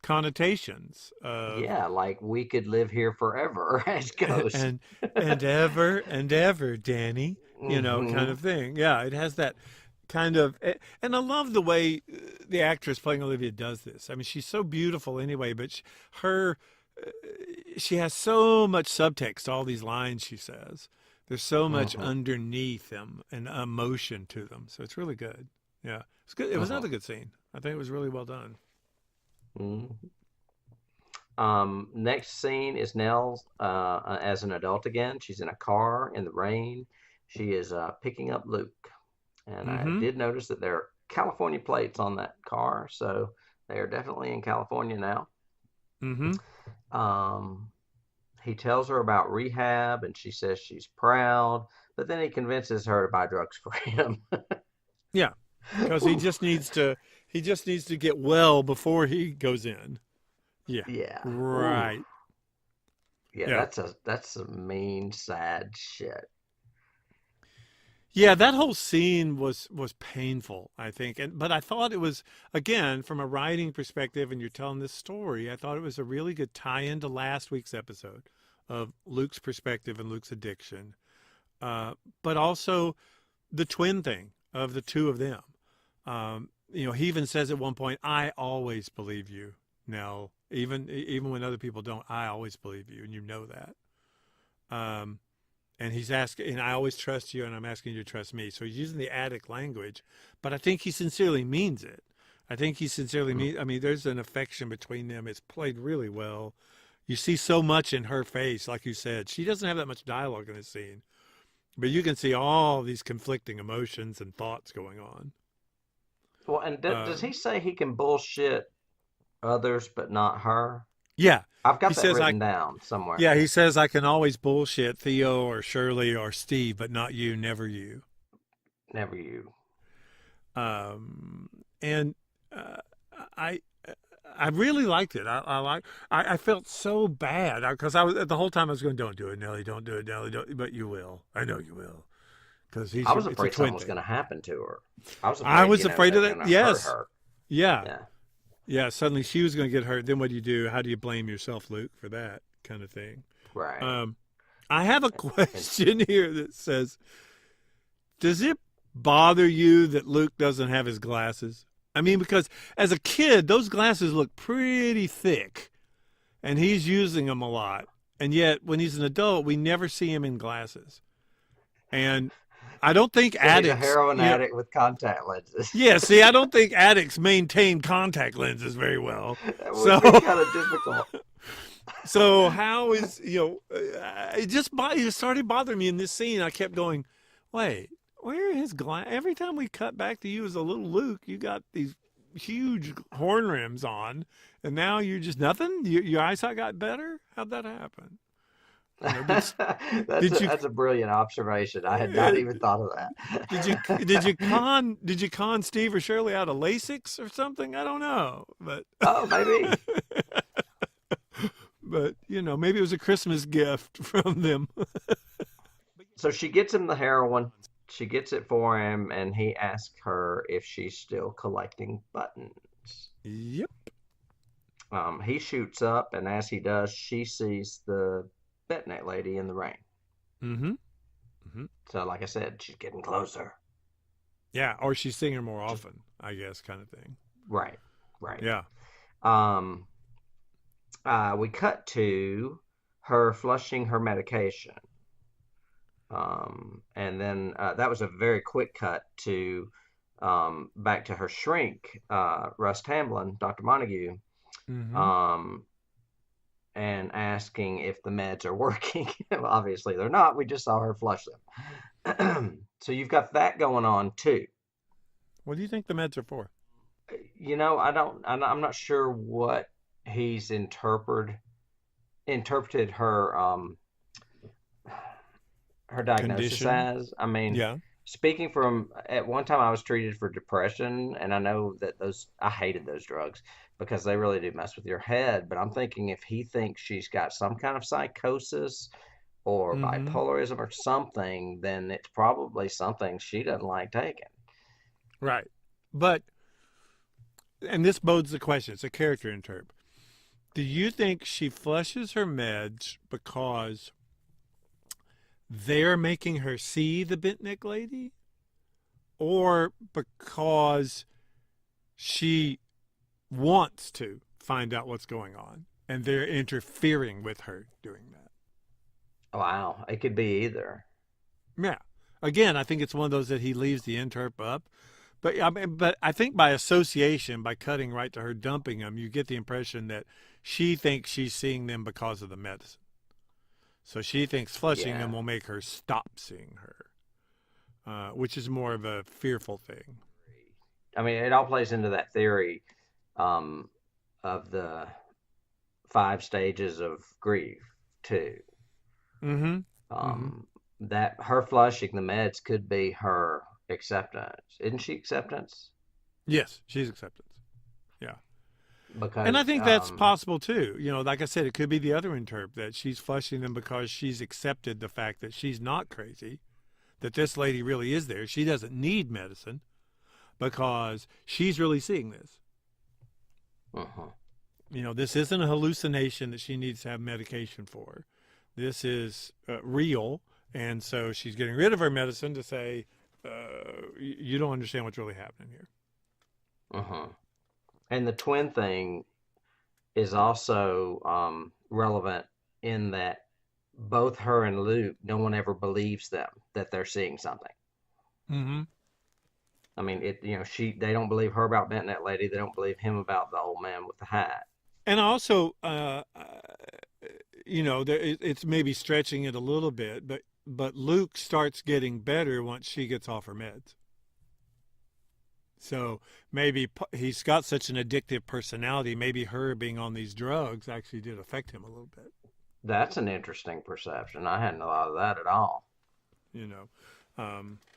connotations of Yeah, like we could live here forever as ghosts. and and ever, Danny, kind Hmm. of thing. Yeah, it has that kind of, and I love the way the actress playing Olivia does this. I mean, she's so beautiful anyway, but her uh, she has so much subtext to all these lines she says. There's so much Hmm. underneath them and emotion to them. So it's really good. Yeah, it's good. It was Hmm. another good scene. I think it was really well done. Hmm. Next scene is Nell as an adult again. She's in a car in the rain. She is picking up Luke. And I Mm-hmm. did notice that there are California plates on that car, so they are definitely in California now. Mm-hmm. Um, he tells her about rehab, and she says she's proud, but then he convinces her to buy drugs for him. Yeah, because Oof. he just needs to get well before he goes in. Yeah. Yeah. Ooh. Right. Yeah, Yeah. that's some mean, sad shit. Yeah, that whole scene was painful, I think. But I thought it was, again, from a writing perspective, and you're telling this story, I thought it was a really good tie-in to last week's episode of Luke's perspective and Luke's addiction. But also the twin thing of the two of them. He even says at one point, "I always believe you, Nell. Even when other people don't, I always believe you, and you know that." Um, and he's asking, and I always trust you, and I'm asking you to trust me. So he's using the addict language, but I think he sincerely means it. I think he sincerely Mm. means. I mean, there's an affection between them. It's played really well. You see so much in her face, like you said. She doesn't have that much dialogue in this scene, but you can see all these conflicting emotions and thoughts going on. Well, and does he Um, say he can bullshit others but not her? yeah, I've he got that says I. written down somewhere. Yeah, he says I can always bullshit Theo or Shirley or Steve, but not you, never you. Never you. Um, and uh, I I really liked it. I felt so bad because I was the whole time I was going, don't do it, Nelly, don't do it, Nelly, don't. But you will. I know you will because I was it's a afraid something twin was thing. going to happen to her. I was I afraid, was afraid they of were that. going to hurt Yes, her. yeah, Yeah. yeah. Suddenly she was going to get hurt. Then what do you do? How do you blame yourself, Luke, for that kind of thing? Right. Um, I have a And question here that says, does it bother you that Luke doesn't have his glasses? I mean, because as a kid, those glasses look pretty thick, and he's using them a lot. And yet, when he's an adult, we never see him in glasses. And I don't think so he's a addicts, heroin addict with contact lenses. yeah, see, I don't think addicts maintain contact lenses very well. That would So, be kind of difficult. so how is, it started bothering me in this scene. I kept going, wait, where are his glass? Every time we cut back to you as a little Luke, you got these huge horn rims on, and now you're just nothing. Your eyesight got better. How'd that happen? Did that's did you a brilliant observation. I had not even thought of did you con Steve or Shirley out of Lasix or something? I don't know, but Oh, maybe. but maybe it was a Christmas gift from them. So she gets him the heroin. She gets it for him, and he asks her if she's still collecting buttons. Yep. He shoots up, and as he does, she sees the Betnet lady in the rain. Mm-hmm. Mm-hmm. So, like I said, she's getting closer. Yeah, or she's seeing her more often, I guess, kind of thing. Right, right. Yeah. Um, we cut to her flushing her medication. And then that was a very quick cut to back to her shrink, Russ Tamblyn, Dr. Montague, Mm-hmm. um, and asking if the meds are working. Well, obviously, they're not. We just saw her flush them. So you've got that going on too. What do you think the meds are for? I don't. I'm not sure what he's interpreted her diagnosis Condition? as. I mean, Yeah. speaking from at one time, I was treated for depression, and I know that I hated those drugs because they really do mess with your head. But I'm thinking if he thinks she's got some kind of psychosis or Mm-hmm. bipolarism or something, then it's probably something she doesn't like taking. Right. But and this bodes the question, it's a character interp. Do you think she flushes her meds because they're making her see the bent neck lady? Or because she wants to find out what's going on and they're interfering with her doing that? Wow, it could be either. Yeah. Again, I think it's one of those that he leaves the interp up. But I think by association, by cutting right to her dumping them, you get the impression that she thinks she's seeing them because of the medicine. So she thinks flushing them will make her stop seeing her, which is more of a fearful thing. I mean, it all plays into that theory of the 5 stages of grief too. Mm-hmm. That her flushing the meds could be her acceptance. Isn't she acceptance? Yes, she's acceptance. Yeah. Because And I think that's possible too. Like I said, it could be the other interp that she's flushing them because she's accepted the fact that she's not crazy, that this lady really is there. She doesn't need medicine because she's really seeing this. This isn't a hallucination that she needs to have medication for. This is real. And so she's getting rid of her medicine to say, you don't understand what's really happening here. And the twin thing is also relevant in that both her and Luke, no one ever believes them that they're seeing something. Mm-hmm. I mean, they don't believe her about Bent Net Lady. They don't believe him about the old man with the hat. And also, it's maybe stretching it a little bit, but Luke starts getting better once she gets off her meds. So maybe he's got such an addictive personality. Maybe her being on these drugs actually did affect him a little bit. That's an interesting perception. I hadn't thought of that at all.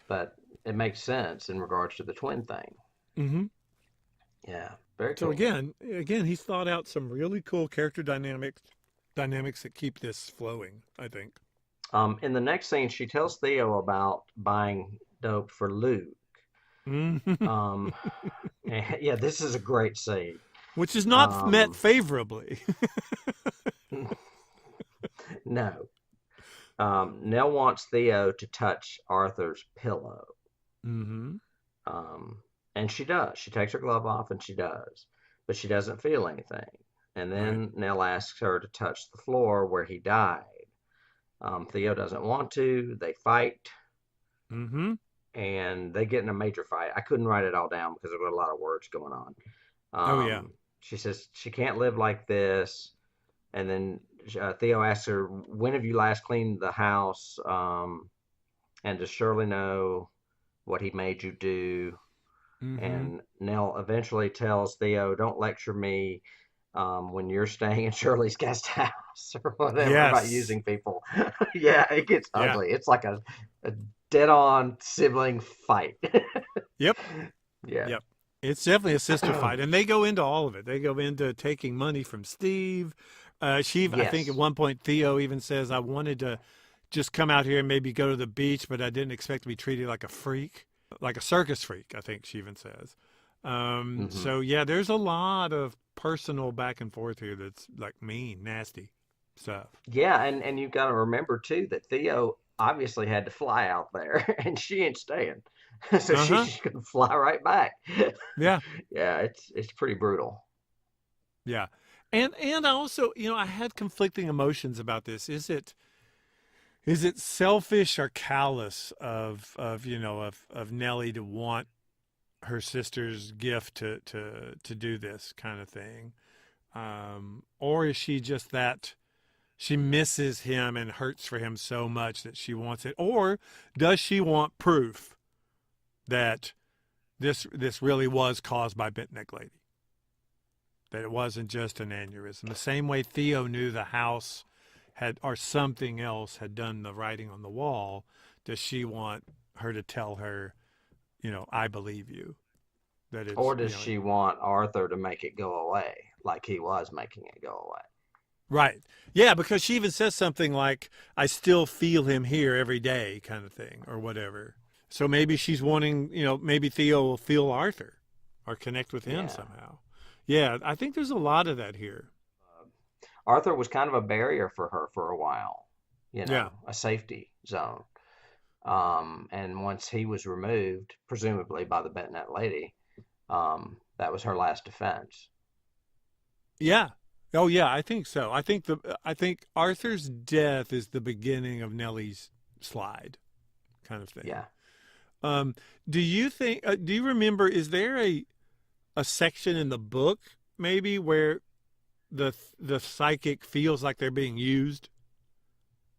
But it makes sense in regards to the twin thing. Mm-hmm. Yeah, very So cool. again, he's thought out some really cool character dynamics that keep this flowing, I think. In the next scene, she tells Theo about buying dope for Luke. Mm-hmm. Yeah, this is a great scene. Which is not met favorably. No. Nell wants Theo to touch Arthur's pillow. Mm-hmm. And she does. She takes her glove off and she does. But she doesn't feel anything. And then Nell asks her to touch the floor where he died. Theo doesn't want to. They fight. Mm-hmm. And they get in a major fight. I couldn't write it all down because there were a lot of words going on. She says she can't live like this. And then Theo asks her, when have you last cleaned the house? And does Shirley know what he made you do? Mm-hmm. And Nell eventually tells Theo, don't lecture me when you're staying in Shirley's guest house or whatever about using people. Yeah, it gets ugly. It's like a dead-on sibling fight. Yep. Yeah. Yep. It's definitely a sister fight. And they go into all of it. They go into taking money from Steve. I think at one point Theo even says, I wanted to just come out here and maybe go to the beach, but I didn't expect to be treated like a freak, like a circus freak, I think she even says. So, yeah, there's a lot of personal back and forth here that's like mean, nasty stuff. Yeah, and you've got to remember, too, that Theo obviously had to fly out there, and she ain't staying. So she's going to fly right back. Yeah. Yeah, it's pretty brutal. Yeah. And I also, I had conflicting emotions about this. Is it selfish or callous of Nellie to want her sister's gift to do this kind of thing? Or is she just that she misses him and hurts for him so much that she wants it? Or does she want proof that this really was caused by Bent Neck Lady? That it wasn't just an aneurysm. The same way Theo knew the house or something else had done the writing on the wall, does she want her to tell her, I believe you? Or does she want Arthur to make it go away, like he was making it go away? Right. Yeah, because she even says something like, I still feel him here every day kind of thing or whatever. So maybe she's wanting, maybe Theo will feel Arthur. or connect with him Yeah. somehow. Yeah, I think there's a lot of that here. Arthur was kind of a barrier for her for a while, Yeah. a safety zone. And once he was removed, presumably by the Betnet lady, that was her last defense. Yeah. Oh yeah, I think so. I think Arthur's death is the beginning of Nellie's slide kind of thing. Yeah. Um, do you remember, is there a section in the book maybe where the psychic feels like they're being used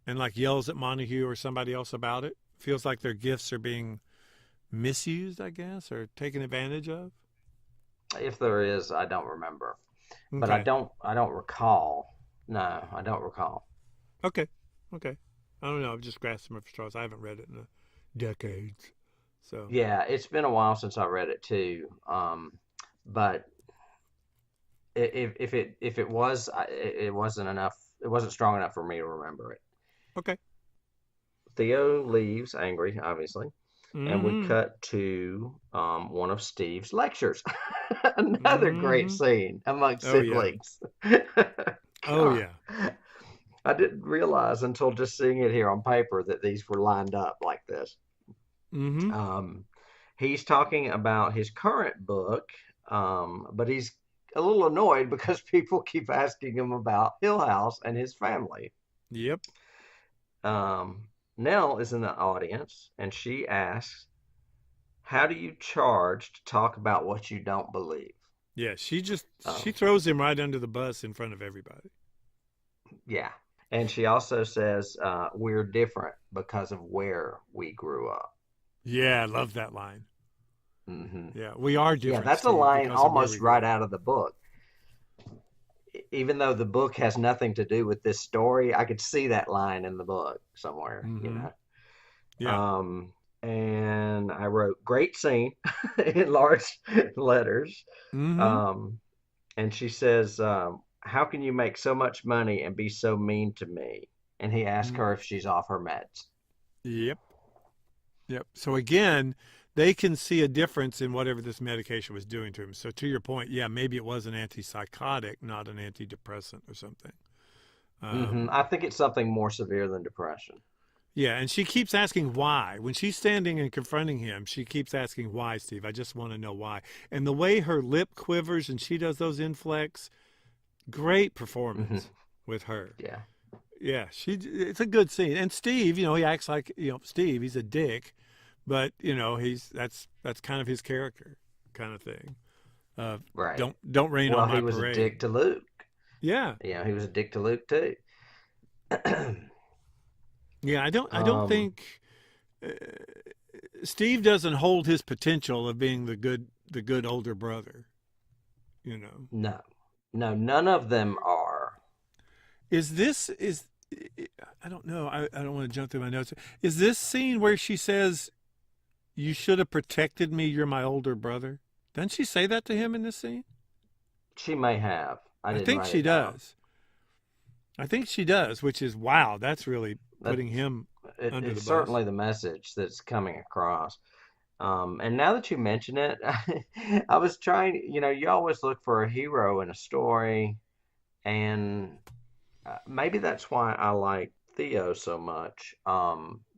and like yells at Montague or somebody else about it? Feels like their gifts are being misused, I guess, or taken advantage of? If there is, I don't remember, but Okay. I don't recall. No, I don't recall. Okay. Okay. I don't know. I'm just grasping for straws. I haven't read it in decades. So, Yeah, it's been a while since I read it too. But if it was, it wasn't enough. It wasn't strong enough for me to remember it. okay. Theo leaves angry, obviously, and we Mm-hmm. cut to one of Steve's lectures. Another great Mm-hmm. scene among Oh yeah. siblings. Oh God, yeah. I didn't realize until just seeing it here on paper that these were lined up like this. Mm-hmm. Um, he's talking about his current book, but he's a little annoyed because people keep asking him about Hill House and his family. Yep. Um, Nell is in the audience and she asks, how do you charge to talk about what you don't believe? Yeah. She Um, throws him right under the bus in front of everybody. yeah. And she also says, we're different because of where we grew up. Yeah, I love that line. Hmm. Yeah, we are Yeah, different, that's a Steve, line because of where we almost grew right up. out of the book. Even though the book has nothing to do with this story, I could see that line in the book somewhere, Mm-hmm. know. Yeah. And I wrote great scene in large letters. Mm-hmm. Um, and she says, how can you make so much money and be so mean to me? And he asked Mm. her if she's off her meds. Yep. Yep. So again, they can see a difference in whatever this medication was doing to him. So to your point, yeah, maybe it was an antipsychotic, not an antidepressant or something. I think it's something more severe than depression. Yeah, and she keeps asking why. When she's standing and confronting him, she keeps asking why, Steve. I just want to know why. And the way her lip quivers and she does those inflects, great Hmm. performance with her. Yeah. Yeah, it's a good scene. And Steve, he acts like, Steve, he's a dick, but that's kind of his character kind of thing. Uh, Right. don't rain on Well, my he was a parade. dick to Luke. Yeah. He was a dick to Luke too. Yeah, I don't um, think uh, Steve doesn't hold his potential of being the good older brother, you know. no, no, none of them are. Is this is I don't know. I don't want to jump through my notes. Is this scene where she says, "You should have protected me. You're my older brother"? Doesn't she say that to him in this scene? She may have. I I didn't think write she it down. does. I think she does, which is wow. That's really putting That's him under the it's bus. certainly the message that's coming across. And now that you mention it, I was trying. You always look for a hero in a story, and maybe that's why I like Theo so much.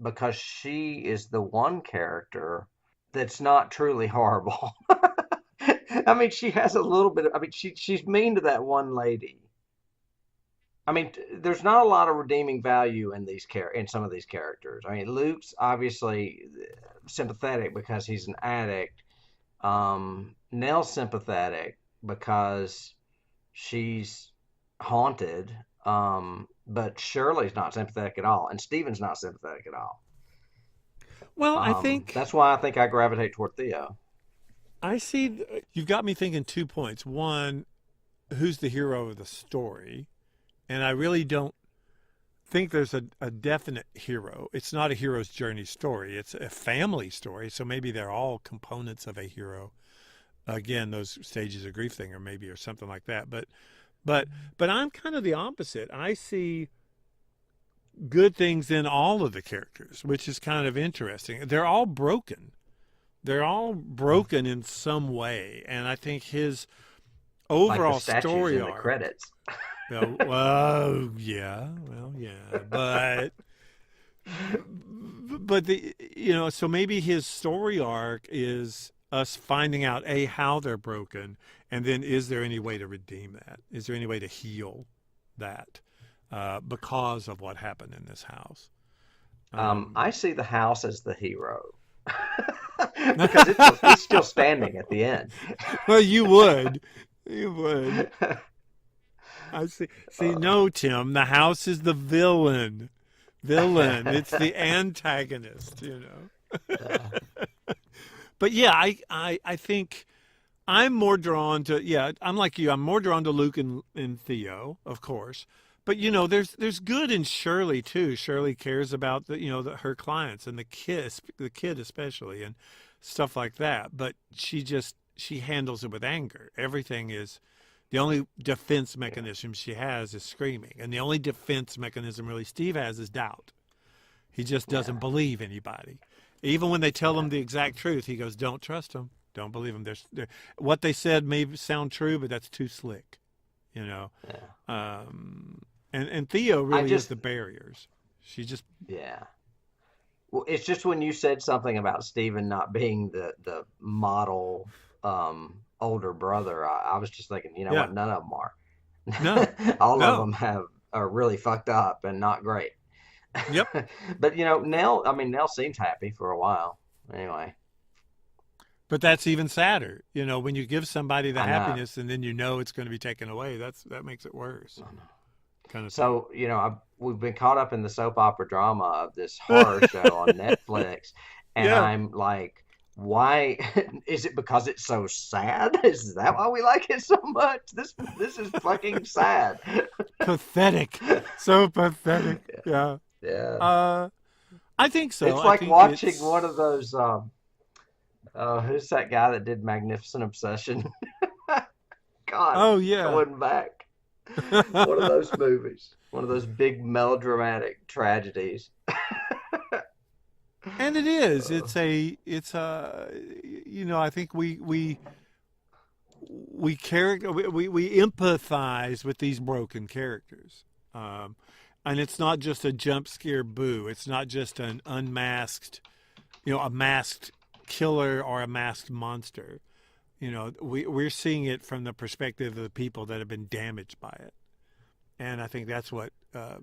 Because she is the one character that's not truly horrible. I mean, she has a little bit. I mean, she's mean to that one lady. I mean, there's not a lot of redeeming value in in some of these characters. I mean, Luke's obviously sympathetic because he's an addict. Nell's sympathetic because she's haunted. But Shirley's not sympathetic at all, and Steven's not sympathetic at all. Well, I think That's why I think I gravitate toward Theo. I see. You've got me thinking 2 points. One, who's the hero of the story? And I really don't think there's a definite hero. It's not a hero's journey story. It's a family story. So maybe they're all components of a hero. Again, those stages of grief thing, or maybe or something like that. But but I'm kind of the opposite. I see good things in all of the characters, which is kind of interesting. They're all broken. they're all broken in some way, and I think his Like the overall statues story in the arc. credits. Well, yeah, but the so maybe his story arc is us finding out how they're broken, and then is there any way to redeem that? Is there any way to heal that because of what happened in this house? I see the house as the hero because it's still standing at the end. Well, you would. I see. See, no, Tim, the house is the villain. It's the antagonist. But yeah, I think I'm more drawn to, I'm like you. I'm more drawn to Luke and Theo, of course. But there's good in Shirley too. Shirley cares about her clients and the kid especially, and stuff like that. But she handles it with anger. Everything is the only defense mechanism she has is screaming, and the only defense mechanism really Steve has is doubt. He just doesn't believe anybody. Even when they tell him the exact truth, he goes, "Don't trust them. Don't believe them. What they said may sound true, but that's too slick." Yeah. And Theo really is the barriers. She just Yeah. Well, it's just when you said something about Stephen not being the model older brother, I was just thinking, what? None of them are. No, All no. of them are really fucked up and not great. Yep. But Nell seems happy for a while. Anyway. But that's even sadder. When you give somebody the I know. happiness and then it's going to be taken away, that makes it worse. Kind of So, we've been caught up in the soap opera drama of this horror show on Netflix, and Yeah. I'm like, why is it because it's so sad? Is that why we like it so much? This is fucking sad. pathetic. So pathetic. Yeah. Yeah. I think so. It's I like think watching it's- one of those who's that guy that did Magnificent Obsession? God, Oh yeah. going back. One of those movies. One of those big melodramatic tragedies. And it is. It's a. I think we empathize with these broken characters, and it's not just a jump scare boo. It's not just an unmasked, a masked killer or a masked monster. We're seeing it from the perspective of the people that have been damaged by it, and I think that's what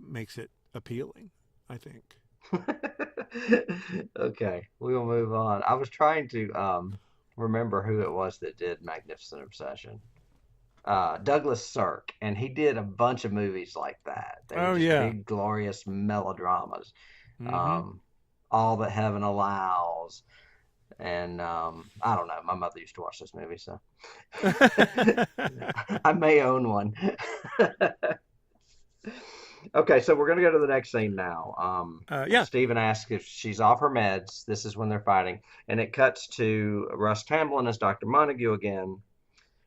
makes it appealing. I think. Okay, we will move on. I was trying to remember who it was that did Magnificent Obsession. Douglas Sirk, and he did a bunch of movies like that. They were just big, glorious melodramas. Mm-hmm. All That Heaven Allows. And I don't know. My mother used to watch this movie, so I may own one. Okay, so we're going to go to the next scene now. Yeah. Stephen asks if she's off her meds. This is when they're fighting. And it cuts to Russ Tamblyn as Dr. Montague again.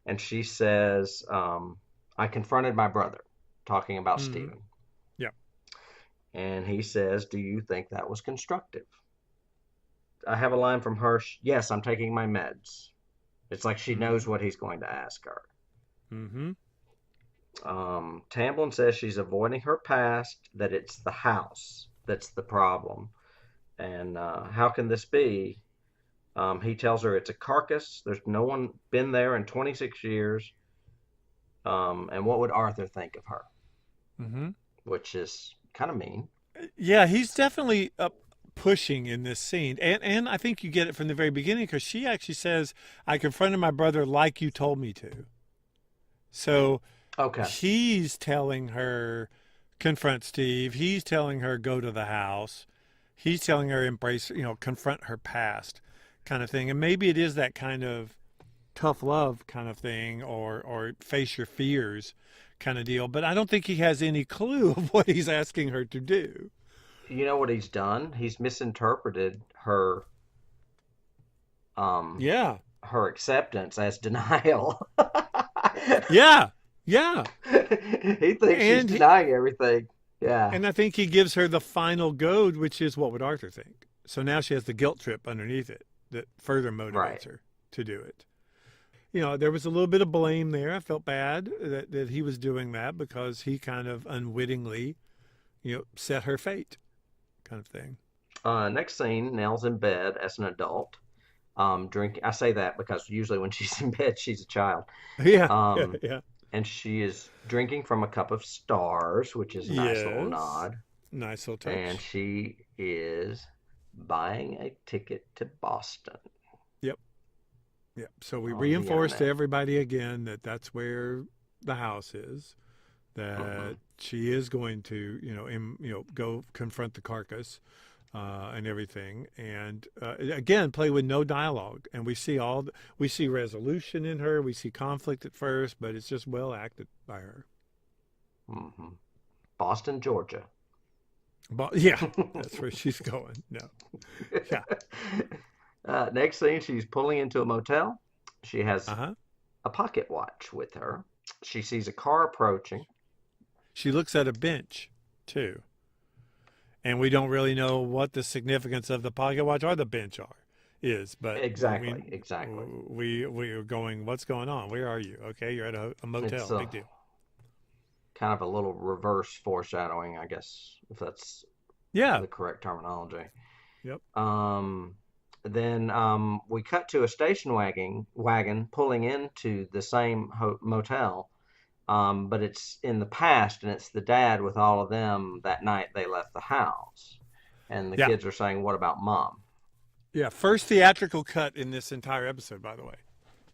And she says, I confronted my brother, talking about Stephen. Yeah. And he says, do you think that was constructive? I have a line from her. Yes, I'm taking my meds. It's like she knows what he's going to ask her. Mm-hmm. Tamblyn says she's avoiding her past, that it's the house that's the problem. And how can this be? He tells her it's a carcass. There's no one been there in 26 years. And what would Arthur think of her? Mm-hmm. Which is kind of mean. Yeah, he's definitely pushing in this scene. And I think you get it from the very beginning because she actually says, I confronted my brother like you told me to. So okay, he's telling her, confront Steve. He's telling her, go to the house. He's telling her, embrace, confront her past kind of thing. And maybe it is that kind of tough love kind of thing or face your fears kind of deal. But I don't think he has any clue of what he's asking her to do. You know what he's done? He's misinterpreted her her acceptance as denial. Yeah. He thinks she's denying everything. Yeah. And I think he gives her the final goad, which is what would Arthur think. So now she has the guilt trip underneath it. that further Right. motivates her to do it. You know, there was a little bit of blame there. I felt bad that he was doing that because he kind of unwittingly, set her fate, kind of thing. Next scene, Nell's in bed as an adult. Drinking. I say that because usually when she's in bed, she's a child. Yeah, yeah, Um, yeah. and she is drinking from a cup of stars, which is a nice little Yes. nod. Nice little And touch. she is buying a ticket to Boston Yep. Yep. So we on the reinforced to internet. everybody again that that's where the house is, Hmm. that she is going to, go confront the carcass and everything. And again, play with no dialogue. And we see resolution in her. We see conflict at first, but it's just well acted by her. Hmm. Boston, Georgia. But yeah, that's where she's going. No. Yeah. Next scene, she's pulling into a motel. She has Uh huh. a pocket watch with her. She sees a car approaching. She looks at a bench too. And we don't really know what the significance of the pocket watch or the bench is, but Exactly, exactly. we are going. What's going on? Where are you? Okay, you're at a It's motel. Big deal. kind of a little reverse foreshadowing, I guess, if that's Yeah. the correct terminology. Yep. Um, then we cut to a station wagon pulling into the same motel, but it's in the past, and it's the dad with all of them that night they left the house. And the Yeah. kids are saying, "What about mom?" Yeah. First theatrical cut in this entire episode, by the way.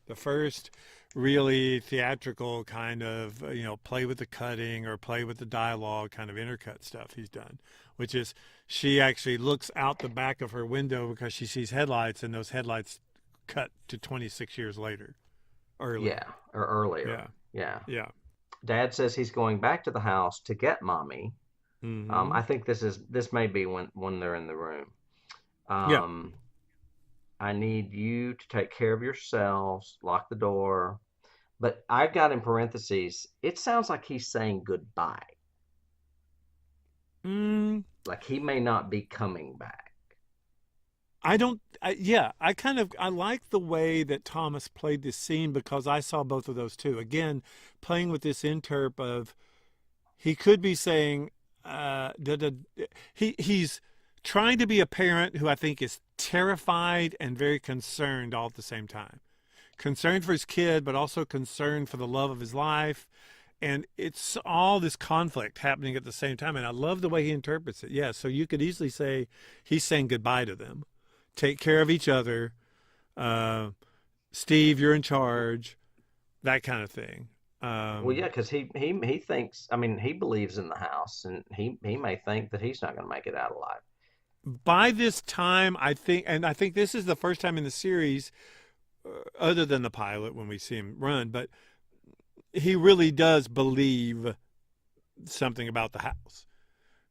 The first really theatrical kind of play with the cutting or play with the dialogue kind of intercut stuff he's done, which is she actually looks out the back of her window because she sees headlights, and those headlights cut to 26 years later, Yeah, earlier. or earlier. Yeah. Yeah. Yeah. Dad says he's going back to the house to get mommy. Mm-hmm. I think this may be when they're in the room. Yeah. Um, I need you to take care of yourselves, lock the door. But I've got in parentheses, it sounds like he's saying goodbye. Mm, Like he may not be coming back. I don't. Yeah, I like the way that Thomas played this scene because I saw both of those too. Again, playing with this interp of he could be saying, he's trying to be a parent who I think is terrified and very concerned all at the same time. Concerned for his kid, but also concerned for the love of his life. And it's all this conflict happening at the same time. And I love the way he interprets it. Yeah, so you could easily say he's saying goodbye to them. Take care of each other. Uh, Steve, you're in charge. That kind of thing. Well, yeah, Um, because he thinks. I mean, he believes in the house, and he may think that he's not going to make it out alive. by this time, I think this is the first time in the series, other than the pilot when we see him run, but he really does believe something about the house.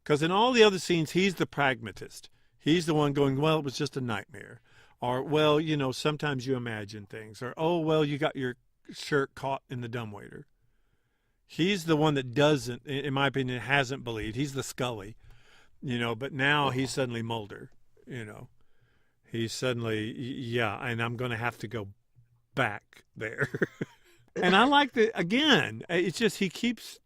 Because in all the other scenes, he's the pragmatist. He's the one going, well, it was just a nightmare. Or, well, sometimes you imagine things. Or, oh, well, you got your shirt caught in the dumbwaiter. He's the one that doesn't, in my opinion, hasn't believed. He's the Scully, but now he's Mhm. suddenly Mulder, you know. He's suddenly, yeah, and I'm going to have to go back there. And I like the again. It's just he keeps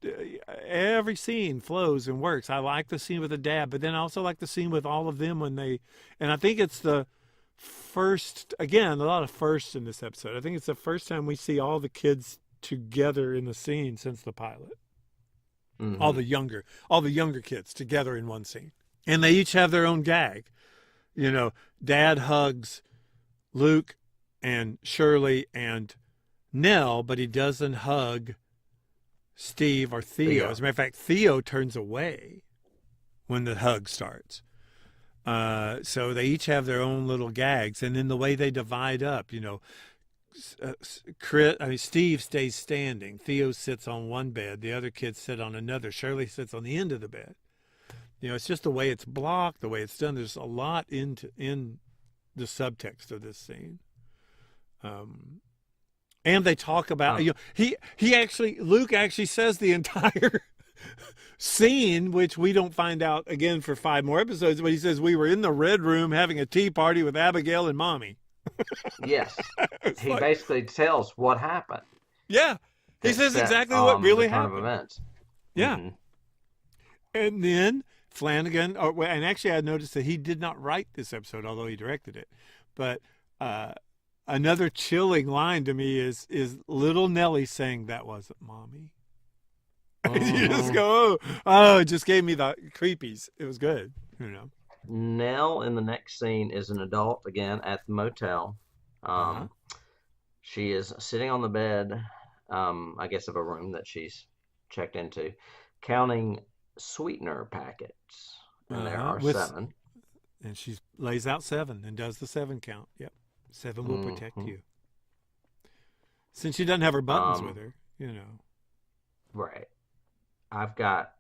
every scene flows and works. I like the scene with the dad, but then I also like the scene with all of them when they. And I think it's the first again. A lot of firsts in this episode. I think it's the first time we see all the kids together in the scene since the pilot. Hmm. All the younger kids together in one scene, and they each have their own gag. Dad hugs Luke and Shirley and Nell, but he doesn't hug Steve or Theo. Theo. As a matter of fact, Theo turns away when the hug starts. So they each have their own little gags, and then the way they divide up, Steve stays standing. Theo sits on one bed. The other kids sit on another. Shirley sits on the end of the bed. It's just the way it's blocked, the way it's done. There's a lot in the subtext of this scene. And they talk about, Oh, Luke actually says the entire scene, which we don't find out again for 5 more episodes, but he says we were in the red room having a tea party with Abigail and Mommy. Yes. It's He like, basically tells what happened yeah, he that says set exactly what the really turn of happened. events. Yeah. Hmm. And then Flanagan, and actually I noticed that he did not write this episode, although he directed it. But uh, another chilling line to me is little Nellie saying that wasn't mommy. You just Hmm. go, oh, it just gave me the creepies. It was good, you know. Nell in the next scene is an adult again at the motel. Uh huh. Um, she is sitting on the bed, I guess, of a room that she's checked into, counting sweetener packets, and Uh there huh. are With seven. and she lays out seven and does the seven count. Yep, seven will protect Hmm. you. Since she doesn't have her buttons with Um, her, you know. right. I've got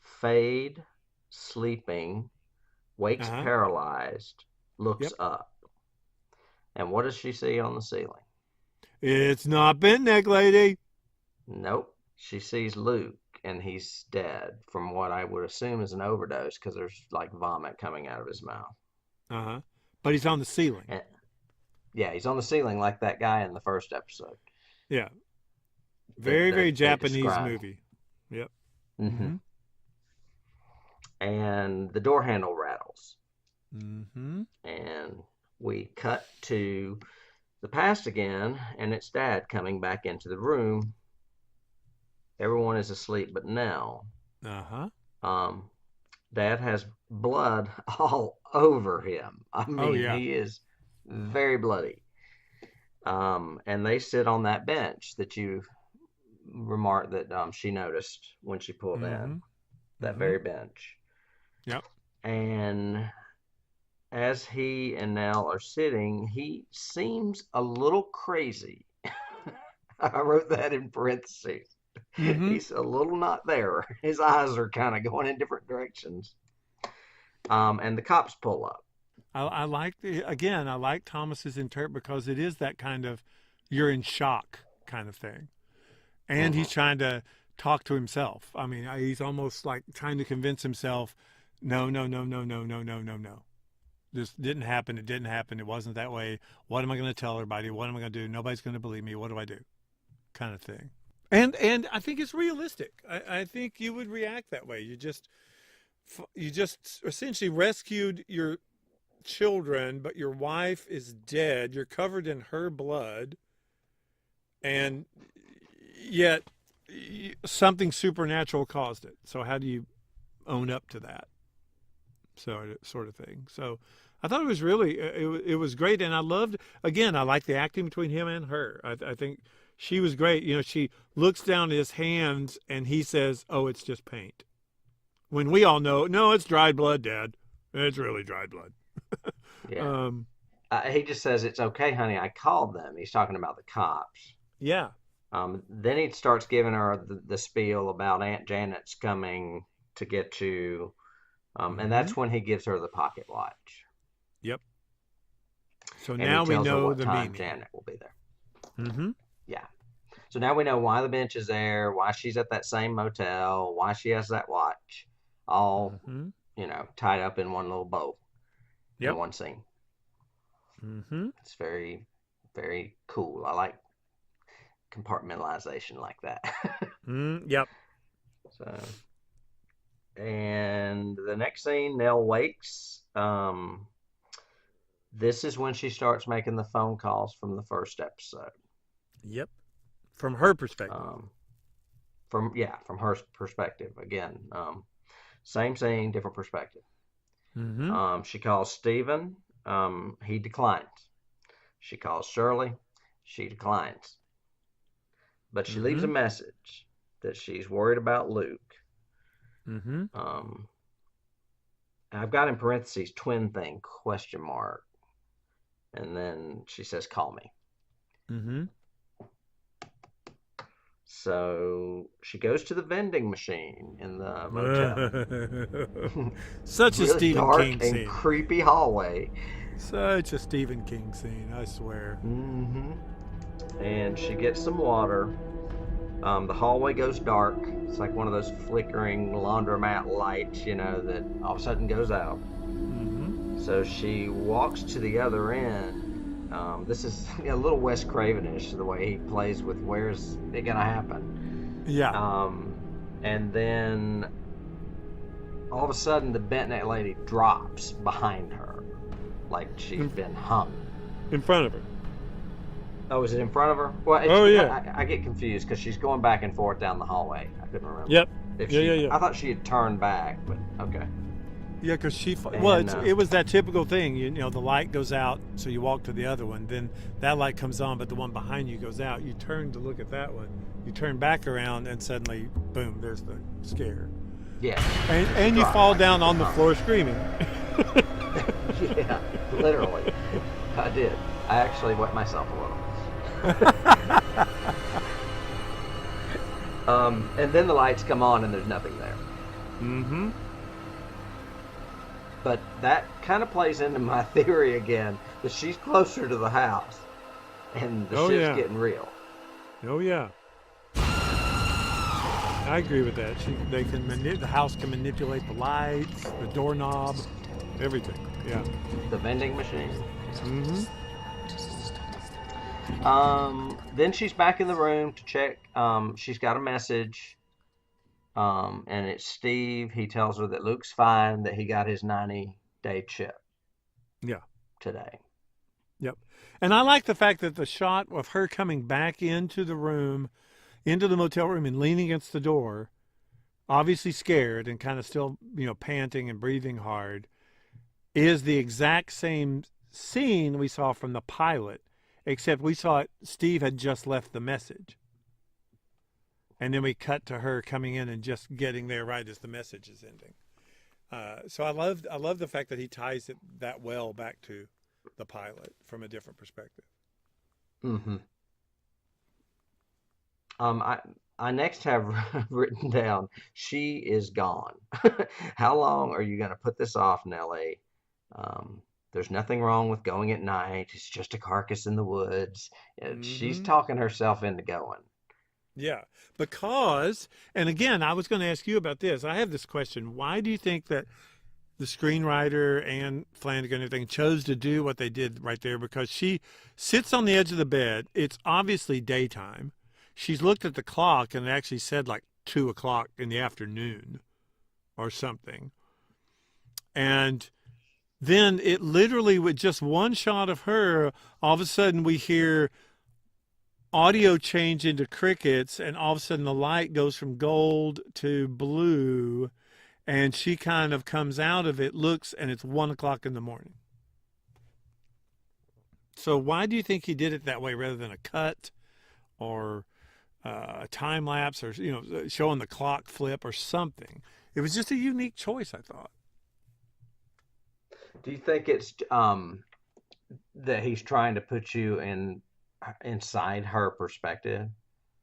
Fade sleeping, Uh wakes huh. paralyzed, looks Yep. up. And what does she see on the ceiling? It's not bent neck, lady. Nope. She sees Luke and he's dead from what I would assume is an overdose because there's like vomit coming out of his mouth. Uh huh. But he's on the ceiling. And yeah, he's on the ceiling like that guy in the first episode Yeah. that, Very, that very they Japanese described. movie. Yep. Hmm. Mm-hmm. And the door handle rattles. Mm-hmm. And we cut to the past again, and it's Dad coming back into the room. Everyone is asleep but Nell. Uh-huh. Um, Dad has blood all over him. I Oh mean, yeah. he is very bloody. And they sit on that bench that you remarked that she noticed when she pulled in, Mm-hmm. that Mm-hmm. very bench. Yep. And as he and Nell are sitting, he seems a little crazy. I wrote that in parentheses. Mm-hmm. He's a little not there. His eyes are kind of going in different directions. And the cops pull up. I like I like Thomas's interpret because it is that kind of you're in shock kind of thing. And Hmm. he's trying to talk to himself. I mean, he's almost like trying to convince himself, no, no, no, no, no, no, no, no, no. This didn't happen. It didn't happen. It wasn't that way. What am I going to tell everybody? What am I going to do? Nobody's going to believe me. What do I do? Kind of thing. And I think it's realistic. I think you would react that way. You just essentially rescued your children, but your wife is dead. You're covered in her blood, and yet something supernatural caused it. So how do you own up to that? So sort of thing. So I thought it was really it was great, and I loved again. I like the acting between him and her. I think she was great. You know, she looks down at his hands and he says, "Oh, it's just paint." When we all know, no, it's dried blood, Dad. It's really dried blood. Yeah. Um, He just says, "It's okay, honey. I called them." He's talking about the cops. yeah. Then he starts giving her the spiel about Aunt Janet's coming to get you. And Mm-hmm. that's when he gives her the pocket watch. Yep. So And he now we tells her know what the time meaning. Janet will be there. Mm-hmm. Yeah. So now we know why the bench is there, why she's at that same motel, why she has that watch, all, Mm-hmm. tied up in one little bow in Yep. one scene. Mm-hmm. It's very, very cool. I like compartmentalization like that. Yep. So, and the next scene, Nell wakes. This is when she starts making the phone calls from the first episode. Yep. From her perspective. Um, from her perspective again. Same scene, different perspective. Mm-hmm. She calls Stephen. He declines. She calls Shirley. She declines. But she leaves Mm-hmm. a message that she's worried about Luke. Mm-hmm. Um, I've got in parentheses twin thing question mark, and then she says, "Call me." Mm-hmm. So she goes to the vending machine in the motel. Such a Really Stephen dark King and scene. creepy hallway. Such a Stephen King scene, I swear. Hmm. And she gets some water. The hallway goes dark. It's like one of those flickering laundromat lights, that all of a sudden goes out. Mm-hmm. So she walks to the other end, This is a little Wes Cravenish, the way he plays with where's it gonna happen. Yeah. And then all of a sudden, the bent neck lady drops behind her, like she's been hung. In front of her. Oh, is it in front of her? Well, Oh, yeah. I get confused because she's going back and forth down the hallway. I couldn't remember. Yep. Yeah. I thought she had turned back, but okay. Yeah, because And, it was that typical thing. You know, the light goes out, so you walk to the other one. Then that light comes on, but the one behind you goes out. You turn to look at that one. You turn back around, and suddenly, boom, there's the scare. Yeah. And you fall down on the floor screaming. Yeah, literally. I did. I actually wet myself a little. And then the lights come on, and there's nothing there. Mm-hmm. But that kind of plays into my theory again, that she's closer to the house, and the shit's getting real. Oh yeah, I agree with that. The house can manipulate the lights, the doorknob, everything. Yeah. The vending machine. Mm-hmm. Then she's back in the room to check. She's got a message. And it's Steve. He tells her that Luke's fine, that he got his 90-day chip. Yeah. Today. Yep. And I like the fact that the shot of her coming back into the room, into the motel room, and leaning against the door, obviously scared and kind of still, panting and breathing hard, is the exact same scene we saw from the pilot, except we saw Steve had just left the message. And then we cut to her coming in and just getting there right as the message is ending. So I love the fact that he ties it that well back to the pilot from a different perspective. Mm-hmm. I next have written down, she is gone. How long are you going to put this off, Nellie? There's nothing wrong with going at night. It's just a carcass in the woods. Mm-hmm. She's talking herself into going. Yeah, because, and again, I was going to ask you about this. I have this question. Why do you think that the screenwriter and Flanagan and everything chose to do what they did right there? Because she sits on the edge of the bed. It's obviously daytime. She's looked at the clock and it actually said like 2 o'clock in the afternoon or something. And then it literally, with just one shot of her, all of a sudden we hear audio change into crickets, and all of a sudden the light goes from gold to blue, and she kind of comes out of it, looks, and it's 1 o'clock in the morning. So why do you think he did it that way rather than a cut or a time lapse, or showing the clock flip or something? It was just a unique choice, I thought. Do you think it's that he's trying to put you inside her perspective?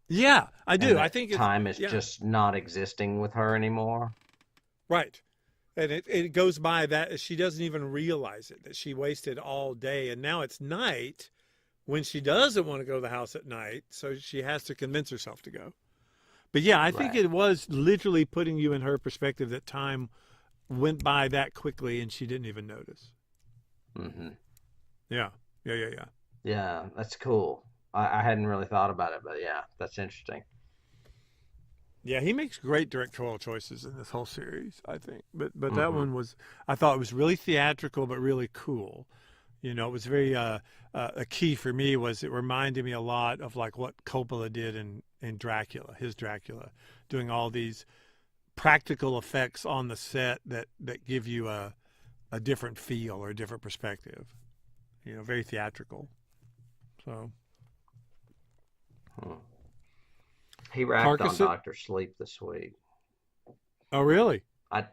Yeah, I do. I think time is just not existing with her anymore. Right. And it goes by that she doesn't even realize it, that she wasted all day. And now it's night when she doesn't want to go to the house at night. So she has to convince herself to go. But yeah, I think it was literally putting you in her perspective that time went by that quickly and she didn't even notice. Mm-hmm. Yeah. Yeah, that's cool. I hadn't really thought about it, but yeah, that's interesting. Yeah, he makes great directorial choices in this whole series, I think. But that one was, I thought it was really theatrical, but really cool. It was very, a key for me was it reminded me a lot of like what Coppola did in Dracula, his Dracula, doing all these practical effects on the set that give you a different feel or a different perspective. Very theatrical. So. He rapped on Dr. Sleep this week. Oh, really? I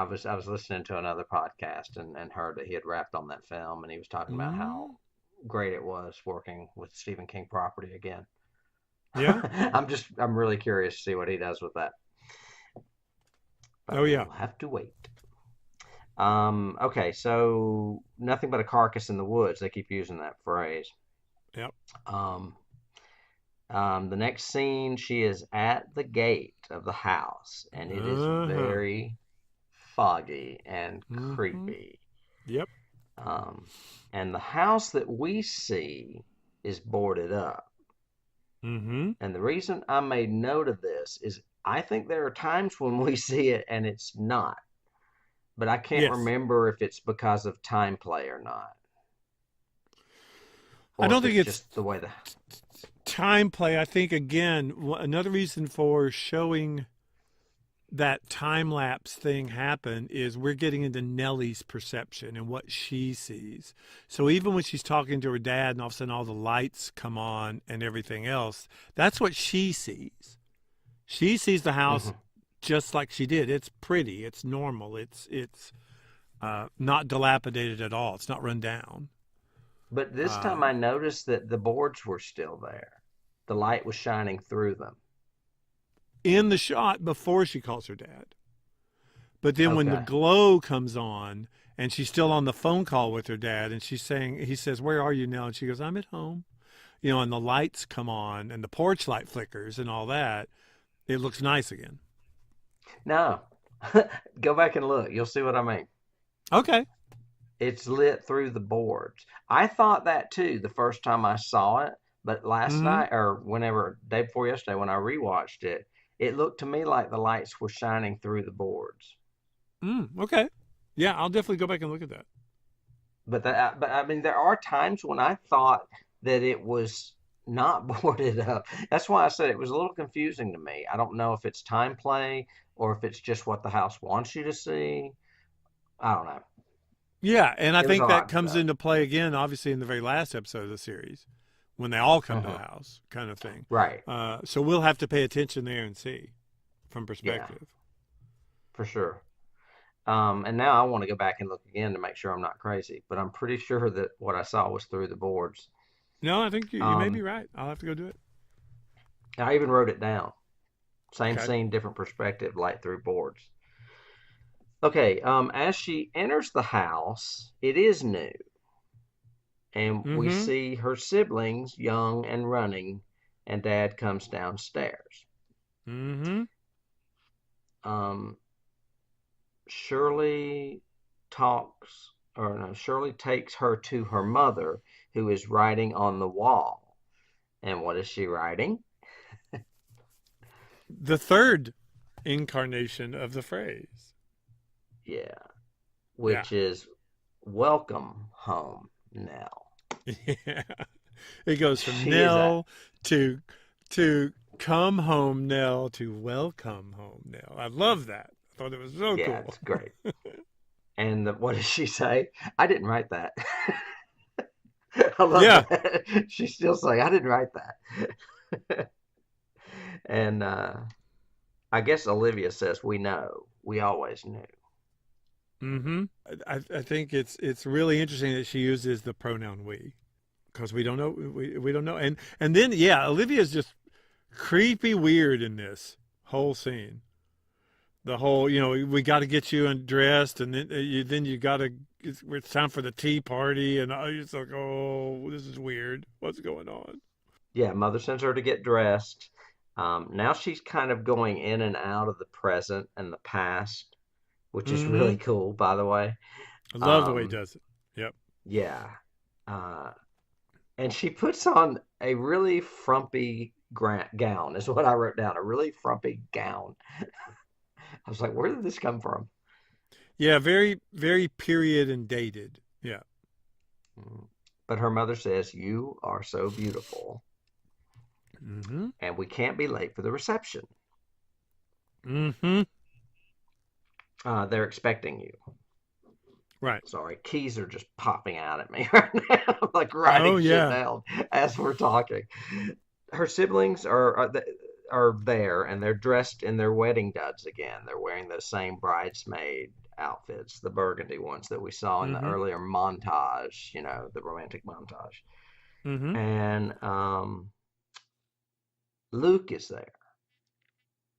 was listening to another podcast and heard that he had rapped on that film, and he was talking about how great it was working with Stephen King property again. Yeah. I'm really curious to see what he does with that. But we'll have to wait. Okay, so nothing but a carcass in the woods. They keep using that phrase. Yep. The next scene, she is at the gate of the house, and it is very foggy and creepy. Yep. Um, and the house that we see is boarded up. Mm-hmm. And the reason I made note of this is I think there are times when we see it and it's not, but I can't Yes. remember if it's because of time play or not, I or don't if think it's it's just the way the. time play. I think, again, another reason for showing that time lapse thing happen is we're getting into Nellie's perception and what she sees. So even when she's talking to her dad and all of a sudden all the lights come on and everything else, that's what she sees. She sees the house Mhm. just like she did. It's pretty, it's normal, it's not dilapidated at all. It's not run down. But this time Uh, I noticed that the boards were still there. The light was shining through them. in the shot before she calls her dad. But then when the Okay. glow comes on and she's still on the phone call with her dad and she's saying, he says, "Where are you now?" And she goes, "I'm at home." And the lights come on and the porch light flickers and all that. It looks nice again. No, go back and look. You'll see what I mean. Okay. It's lit through the boards. I thought that too the first time I saw it, but last Mm-hmm. night or whenever, day before yesterday, when I rewatched it, it looked to me like the lights were shining through the boards. Okay. Yeah, I'll definitely go back and look at that. But I mean, there are times when I thought that it was not boarded up. That's why I said it was a little confusing to me. I don't know if it's time play or if it's just what the house wants you to see. I don't know. Yeah, and I It was think that odd comes though. into play again, obviously, in the very last episode of the series when they all come to the Hmm. house, kind of thing. Right. So we'll have to pay attention there and see from Yeah, perspective. for sure. And now I want to go back and look again to make sure I'm not crazy, but I'm pretty sure that what I saw was through the boards. No, I think you may be Um, right. I'll have to go do it. I even wrote it down. Same Okay. scene, different perspective, light through boards. Okay, as she enters the house, it is new, and we Mm-hmm. see her siblings, young and running, and Dad comes downstairs. Mm-hmm. Um, Shirley talks, or no, Shirley takes her to her mother, who is writing on the wall. And what is she writing? The third incarnation of the phrase. Yeah, Yeah. which is welcome home, Nell. Yeah. It goes from She is a, Nell to to come home Nell to welcome home Nell. I love that. I thought it was so yeah, cool. it's great. And what does she say? I didn't write that. I love Yeah. that. She's still saying, I didn't write that. And I guess Olivia says, we know. We always knew. Mm-hmm. I think it's really interesting that she uses the pronoun we because we don't know we don't know and then yeah Olivia's just creepy weird in this whole scene. The whole, we got to get you undressed, and then you got to. It's time for the tea party, and I just like, oh, this is weird. What's going on? Yeah, mother sends her to get dressed. Now she's kind of going in and out of the present and the past, which is Mm-hmm. really cool, by the way. I love the way he Um, does it. Yep. yeah. Uh, and she puts on a really frumpy gown, is what I wrote down. A really frumpy gown. I was like, where did this come from? Yeah, very very period and dated. Yeah. Mm. But her mother says, you are so beautiful, Mm-hmm. and we can't be late for the reception. Mm-hmm. They're expecting you. Right. Sorry, keys are just popping out at me right now. I'm like Oh writing shit yeah. down as we're talking. Her siblings are there, and they're dressed in their wedding duds again. They're wearing those same bridesmaid outfits, the burgundy ones that we saw in the Mm-hmm. earlier montage. The romantic montage. Mm-hmm. And Luke is there,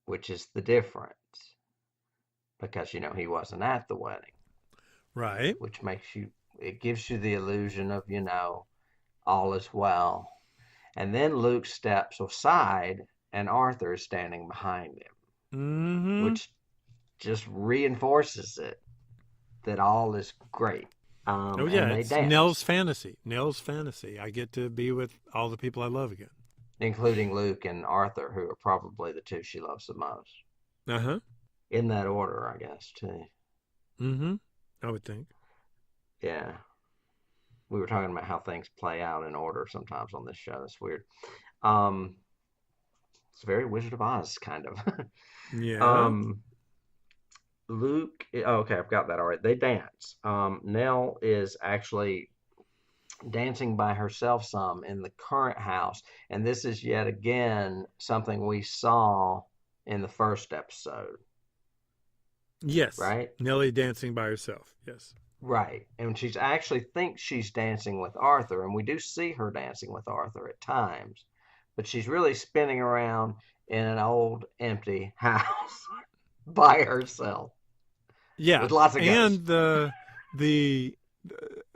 which is the difference because he wasn't at the wedding, Right. which it gives you the illusion of all is well. And then Luke steps aside, and Arthur is standing behind him, Mm-hmm. which just reinforces it that all is great. Oh And yeah, they it's Nell's dance, fantasy. Nell's fantasy. I get to be with all the people I love again. including Luke and Arthur, who are probably the two she loves the most. Uh-huh. In that order, I guess, too. Mm-hmm. I would think. Yeah. We were talking about how things play out in order sometimes on this show. It's weird. Um, it's very Wizard of Oz kind of. Yeah. um, Luke, oh, okay, I've got that all right. They dance. Nell is actually dancing by herself some in the current house, and this is yet again something we saw in the first episode, Yes. right? Nellie dancing by herself. Yes. Right. And she's actually thinks she's dancing with Arthur, and we do see her dancing with Arthur at times, but she's really spinning around in an old empty house by herself Yeah. with lots of ghosts. And the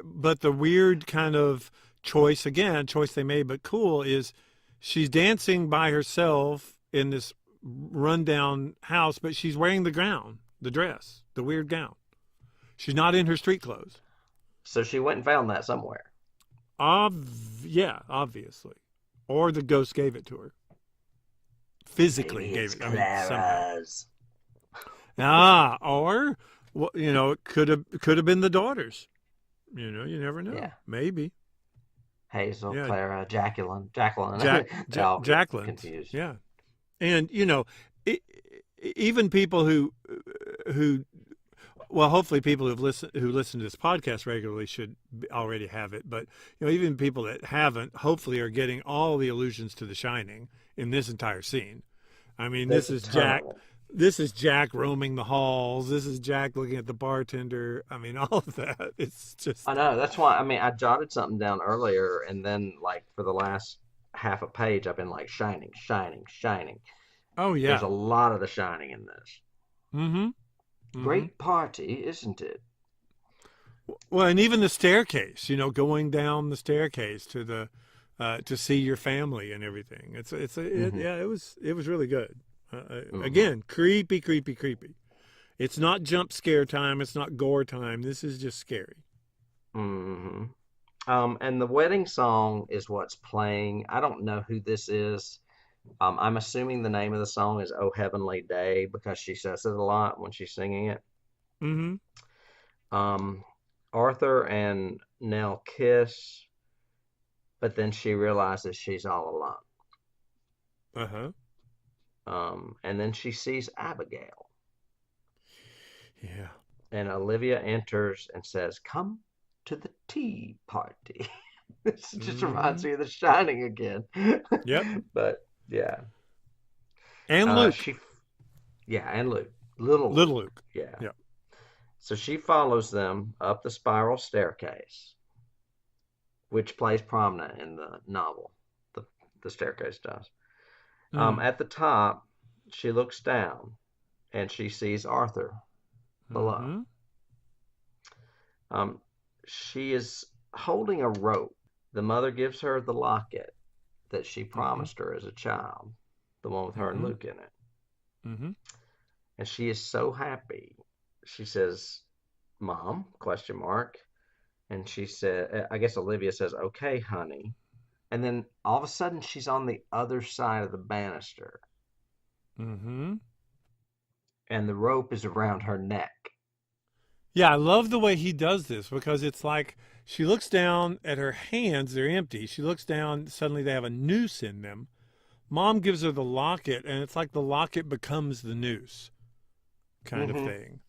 but the weird kind of choice they made, but cool, is she's dancing by herself in this rundown house, but she's wearing the dress, the weird gown. She's not in her street clothes. So she went and found that somewhere. Yeah, obviously. Or the ghost gave it to her. Physically Maybe gave it's it. I mean, somehow. Clara's. Or well, it could have been the daughters. You never know. Yeah. Maybe. Hazel, Yeah. Clara, Jacqueline. Jacqueline. They all get Jacqueline. confused. Yeah. And e- even people who well, hopefully people who listen to this podcast regularly should already have it, but even people that haven't hopefully are getting all the allusions to The Shining in this entire scene. I mean, There's this a is ton of Jack. them. This is Jack roaming the halls. This is Jack looking at the bartender. I mean, all of that. It's just. I know. That's why. I mean, I jotted something down earlier, and then like for the last half a page, I've been like shining, shining, shining. Oh There's yeah. a lot of the shining in this. Mm-hmm. Mm-hmm. Great party, isn't it? Well, and even the staircase. Going down the staircase to the to see your family and everything. Yeah. It was really good. Again, creepy, creepy, creepy. It's not jump scare time. It's not gore time. This is just scary. hmm And the wedding song is what's playing. I don't know who this is. I'm assuming the name of the song is "Oh Heavenly Day" because she says it a lot when she's singing it. Mm-hmm. Arthur and Nell kiss, but then she realizes she's all alone. Uh-huh. And then she sees Abigail, Yeah. and Olivia enters and says, "Come to the tea party." This just reminds me of The Shining again. Yep. But yeah, And Luke. and Luke, little Luke. yeah. Yep. So she follows them up the spiral staircase, which plays prominent in the novel. The staircase does. At the top, she looks down and she sees Arthur below. Mm-hmm. She is holding a rope. The mother gives her the locket that she promised her as a child, the one with her and Luke in it. Mm-hmm. And she is so happy. She says, "Mom?" ? And she said, I guess Olivia says, "Okay, honey." And then all of a sudden she's on the other side of the banister. Mm-hmm. And the rope is around her neck. Yeah, I love the way he does this because it's like she looks down at her hands, they're empty. She looks down, suddenly they have a noose in them. Mom gives her the locket, and it's like the locket becomes the noose kind of thing.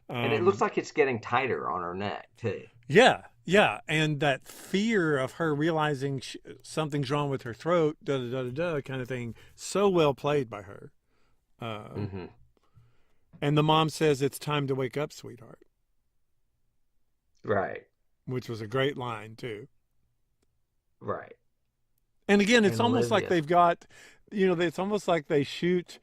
And it looks like it's getting tighter on her neck, too. Yeah, yeah. And that fear of her realizing something's wrong with her throat, da-da-da-da-da kind of thing, so well played by her. And the mom says, "It's time to wake up, sweetheart." Right. Which was a great line, too. Right. And again, it's And almost like Olivia. they've got, it's almost like they shoot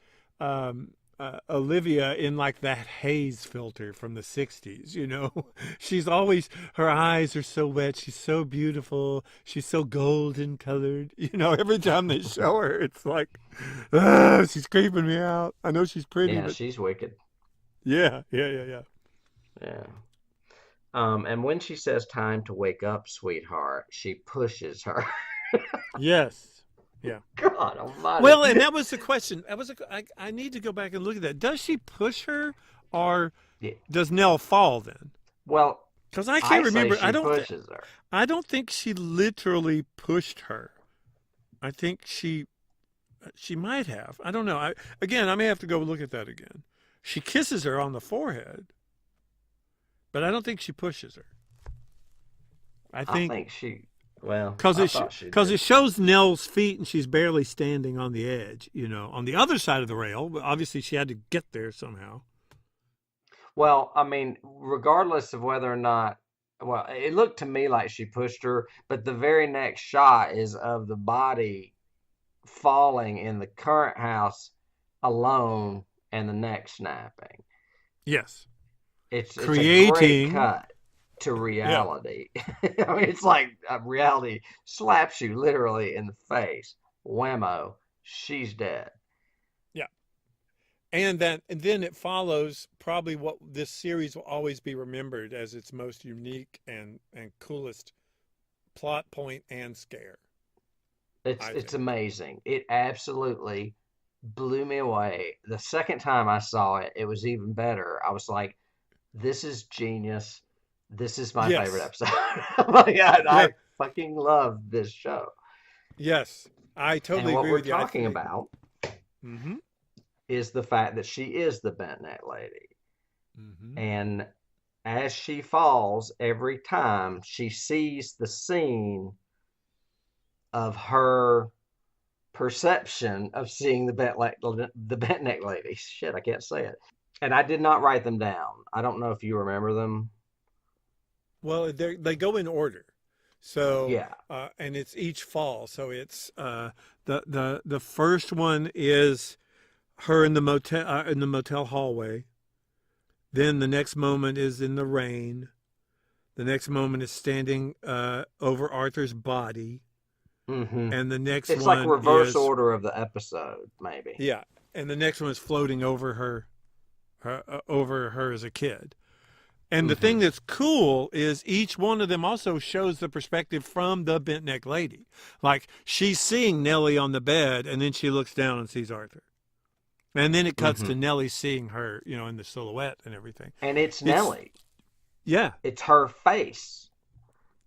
Olivia in like that haze filter from the 60s, She's always, her eyes are so wet. She's so beautiful. She's so golden colored. Every time they show her, it's like, she's creeping me out. I know she's pretty, Yeah, but she's wicked. yeah. Yeah. And when she says time to wake up, sweetheart, she pushes her. Yes. Yeah. God almighty. Well, and that was the question. I need to go back and look at that. Does she push her, or Yeah. does Nell fall then? Well, Because I I can't say remember. she pushes her. I don't think she literally pushed her. I think she might have. I don't know. I may have to go look at that again. She kisses her on the forehead, but I don't think she pushes her. I I think think she. Well, because I thought she because did. it shows Nell's feet and she's barely standing on the edge, on the other side of the rail. But obviously, she had to get there somehow. Well, I mean, regardless of whether or not, well, it looked to me like she pushed her, but the very next shot is of the body falling in the current house alone and the neck snapping. Yes, It's a great creating. cut to Yeah, reality. I mean, it's like reality slaps you literally in the face. Whammo, she's dead. yeah. And then it follows probably what this series will always be remembered as its most unique and coolest plot point and scare. It's I it's think. amazing. It absolutely blew me away. The second time I saw it, it was even better. I was like, this is genius. This is my favorite Yes. episode. Oh my God, Yeah. I fucking love this show. Yes. I And totally what agree we're with you. I talking think. about Mm-hmm. is the fact that she is the bent neck lady. Mm-hmm. And as she falls, every time she sees the scene of her perception of seeing the bent neck lady. Shit, I can't say it. And I did not write them down. I don't know if you remember them. Well, they go in order. So, Yeah. and it's each fall. So it's the first one is her in the motel hallway. Then the next moment is in the rain. The next moment is standing over Arthur's body, Hmm. and the next It's like one reverse is order of the episode, maybe. yeah, and the next one is floating over her as a kid. And the thing Hmm. that's cool is each one of them also shows the perspective from the bent neck lady. Like she's seeing Nellie on the bed, and then she looks down and sees Arthur. And then it cuts Hmm. to Nellie seeing her, in the silhouette and everything. And it's It's Nellie. yeah. It's her face.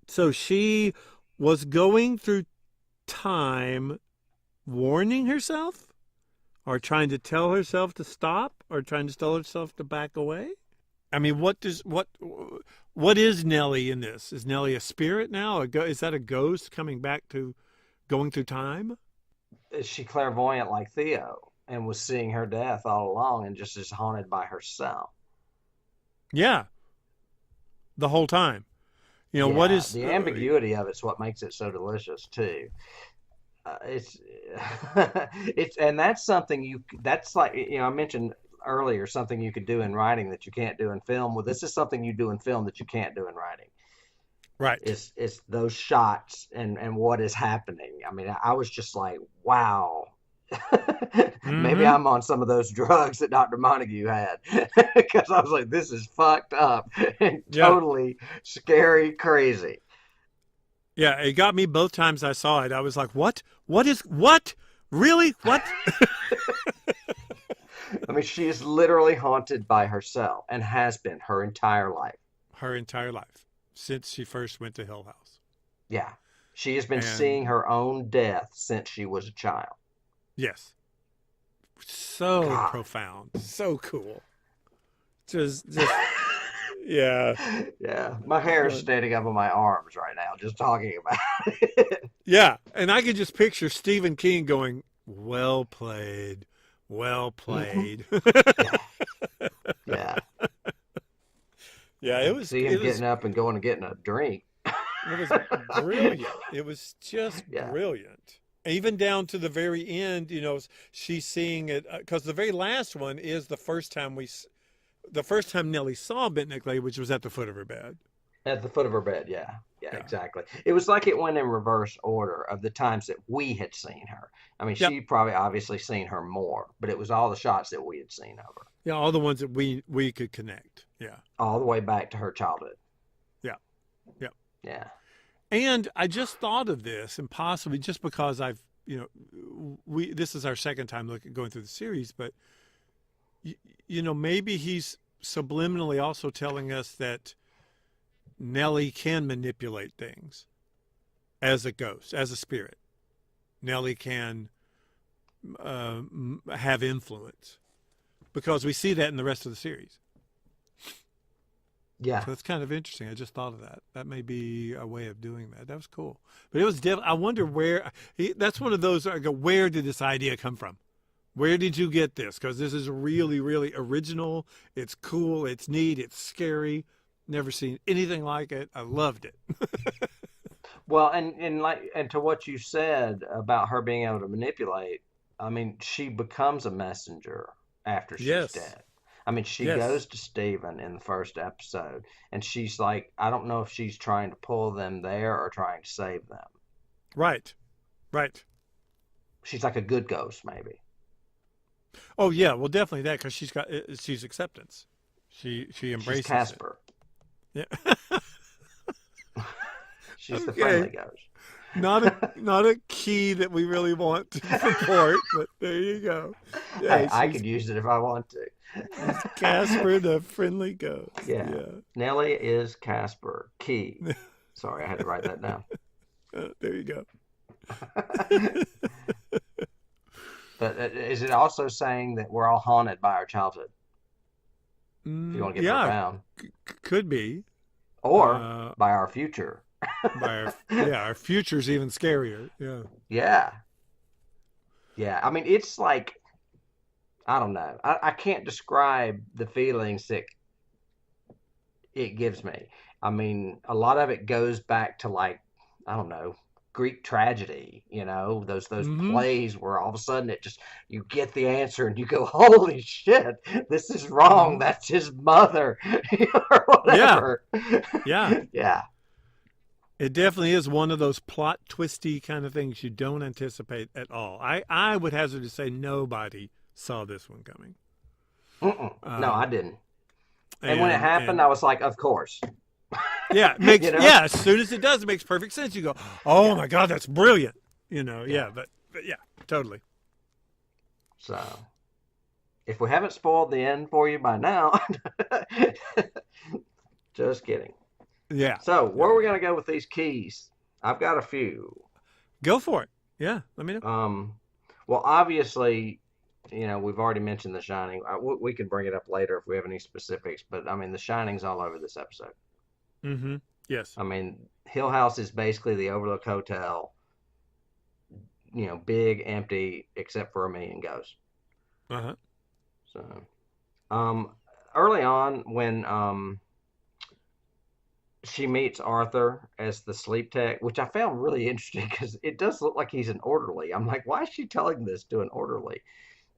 So she was going through time warning herself or trying to tell herself to stop or trying to tell herself to back away. I mean, what is Nellie in this? Is Nellie a spirit now? Is that a ghost coming back to going through time? Is she clairvoyant like Theo and was seeing her death all along and just is haunted by herself? Yeah, the whole time. What Yeah, is the ambiguity of it's what makes it so delicious too. It's it's and that's something that's like I mentioned earlier something you could do in writing that you can't do in film. Well, this is something you do in film that you can't do in writing. right? It's those shots and what is happening. I mean, I was just like, wow. Maybe Mm-hmm. I'm on some of those drugs that Dr. Montague had because I was like, this is fucked up and Yeah, totally scary, crazy. yeah. It got me both times I saw it. I was like, what? What? Really? What? I mean, she is literally haunted by herself and has been her entire life. Her entire life since she first went to Hill House. Yeah. She has been seeing And her own death since she was a child. yes, so God. profound, so cool. Just yeah, Yeah. My hair is but standing up on my arms right now just talking about it. yeah. And I could just picture Stephen King going, "Well played, well Hmm. played." Yeah. Yeah. Yeah, I it can was see him it was getting up and going and getting a drink. it was brilliant. It was just Yeah. brilliant. Even down to the very end, she's seeing it because the very last one is the first time Nellie saw Bent Neck Lady, which was at the foot of her bed. At the foot of her bed. Yeah. Yeah, Yeah. exactly. It was like it went in reverse order of the times that we had seen her. I mean, Yep. she probably obviously seen her more, but it was all the shots that we had seen of her, Yeah, all the ones that we could connect. Yeah. all the way back to her childhood. Yeah. Yeah. And I just thought of this, and possibly just because this is our second time going through the series, but maybe he's subliminally also telling us that Nellie can manipulate things as a ghost, as a spirit. Nellie can have influence because we see that in the rest of the series. Yeah. So that's kind of interesting. I just thought of that. That may be a way of doing that. That was cool. But it was I wonder where that's one of those. I go, where did this idea come from? Where did you get this? Because this is really, really original. It's cool. It's neat. It's scary. Never seen anything like it. I loved it. Well, and to what you said about her being able to manipulate, I mean, she becomes a messenger after she's Yes. dead. I mean, she Yes. goes to Stephen in the first episode, and she's like, I don't know if she's trying to pull them there or trying to save them. Right. Right. She's like a good ghost, maybe. Oh yeah. Well, definitely that because she's acceptance. She embraces She's Casper. It. Yeah. She's the Okay. friendly ghost. Not a key that we really want to report, but there you go. Yeah, Hey, I she's could use it if I want to. Casper the friendly ghost. Yeah. Nellie is Casper. Key. Sorry, I had to write that down. There you go. But is it also saying that we're all haunted by our childhood? If you want to get Yeah, profound. could be. Or by our future. By our future's even scarier. Yeah. Yeah. Yeah. I mean, it's like, I don't know. I can't describe the feelings that it gives me. I mean, a lot of it goes back to like, I don't know, Greek tragedy, those Mhm. plays where all of a sudden you get the answer and you go, holy shit, this is wrong. Mhm. That's his mother, or whatever. Yeah. Yeah. It definitely is one of those plot twisty kind of things you don't anticipate at all. I would hazard to say nobody saw this one coming. No, I didn't. And when it happened, I was like, of course. Yeah, it makes You know? yeah. As soon as it does, it makes perfect sense. You go, oh my god, that's brilliant. Yeah, but yeah, totally. So, if we haven't spoiled the end for you by now, just kidding. Yeah. So, where are we going to go with these keys? I've got a few. Go for it. Yeah, let me know. Well, obviously, we've already mentioned The Shining. We can bring it up later if we have any specifics, but I mean, The Shining's all over this episode. Mm-hmm. Yes. I mean, Hill House is basically the Overlook Hotel, big, empty, except for Amelia and Ghost. Uh-huh. So, early on when she meets Arthur as the sleep tech, which I found really interesting because it does look like he's an orderly. I'm like, why is she telling this to an orderly?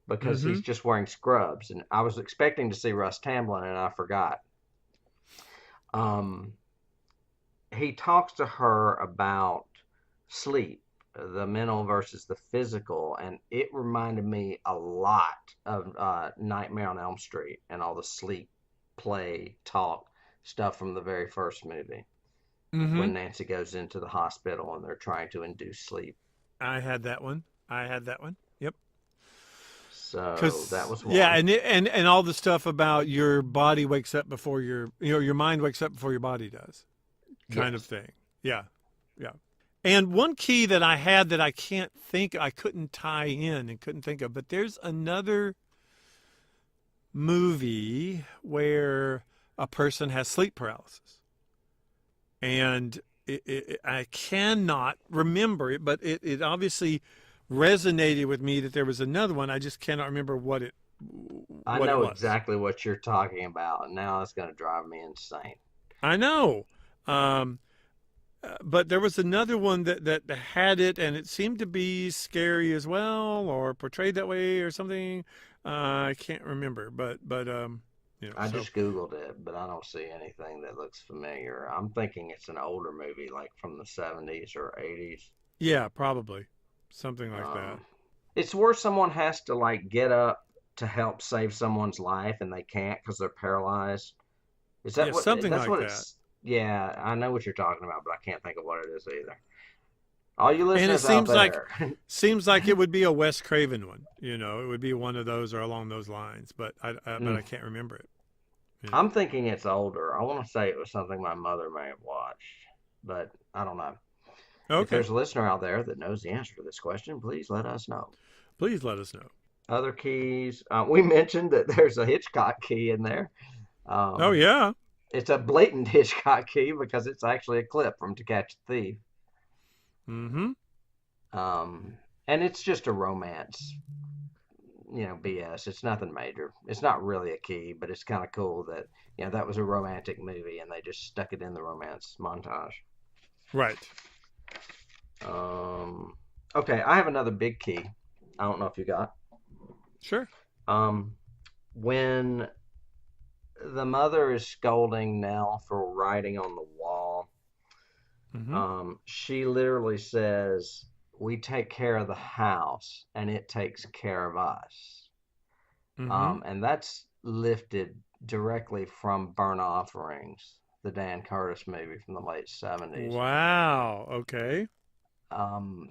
Because he's just wearing scrubs. And I was expecting to see Russ Tamblyn, and I forgot. He talks to her about sleep, the mental versus the physical, and it reminded me a lot of Nightmare on Elm Street and all the sleep, play, talk stuff from the very first movie when Nancy goes into the hospital and they're trying to induce sleep. I had that one. Yep. So that was one. Yeah, and all the stuff about your body wakes up before your mind wakes up before your body does, kind of thing. Yeah, yeah. And one key that I had that I couldn't tie in and couldn't think of, but there's another movie where a person has sleep paralysis, and I cannot remember it, but it obviously resonated with me that there was another one. I just cannot remember what it I what it know was. exactly what you're talking about, and now it's going to drive me insane. I know. But there was another one that had it, and it seemed to be scary as well, or portrayed that way, or something. I can't remember, but I just Googled it, but I don't see anything that looks familiar. I'm thinking it's an older movie, like from the 70s or 80s. Yeah, probably something like that. It's where someone has to like get up to help save someone's life, and they can't because they're paralyzed. Is that Yeah, what? something That's like what that. it's. Yeah, I know what you're talking about, but I can't think of what it is either. All you And it listeners out there. seems like it would be a Wes Craven one. You know, it would be one of those or along those lines. But I Mm. can't remember it. You know. I'm thinking it's older. I want to say it was something my mother may have watched, but I don't know. If Okay, there's a listener out there that knows the answer to this question, please let us know. please let us know. Other keys. We mentioned that there's a Hitchcock key in there. Oh Um, yeah. it's a blatant Hitchcock key because it's actually a clip from To Catch a Thief. Mm-hmm. Um, and it's just a romance, BS. It's nothing major. It's not really a key, but it's kind of cool that, that was a romantic movie and they just stuck it in the romance montage. Right. Um, okay, I have another big key. I don't know if you got. Sure. Um, when the mother is scolding Nell for writing on the wall, Mm-hmm. she literally says, "We take care of the house, and it takes care of us." Mm-hmm. And that's lifted directly from Burnt Offerings, the Dan Curtis movie from the late 70s. Wow. Okay. Um,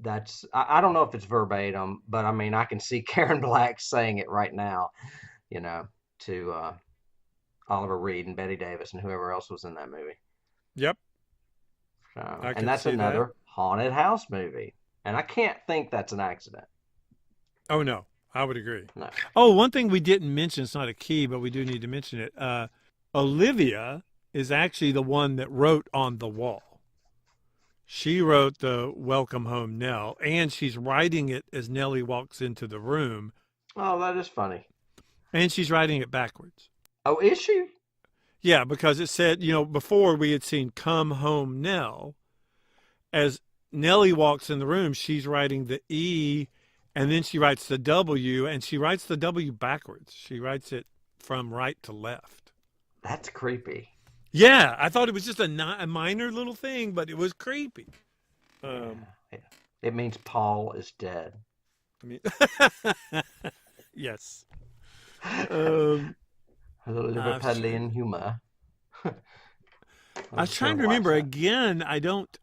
I don't know if it's verbatim, but I mean, I can see Karen Black saying it right now, you know, to Oliver Reed and Betty Davis and whoever else was in that movie. Yep. I And can that's see that. another haunted house movie. And I can't think that's an accident. Oh no, I would agree. No. Oh, one thing we didn't mention, it's not a key, but we do need to mention it. Olivia is actually the one that wrote on the wall. She wrote the Welcome Home Nell, and she's writing it as Nellie walks into the room, Oh, that is funny. and she's writing it backwards. Oh, is she? Yeah, because it said, before we had seen Come Home Nell. As Nellie walks in the room, she's writing the E, and then she writes the W, and she writes the W backwards. She writes it from right to left. That's creepy. Yeah, I thought it was just a minor little thing, but it was creepy. Yeah. Yeah. It means Paul is dead. I mean, yes. Um, A little Liverpudlian humor. I was trying to remember again. I don't.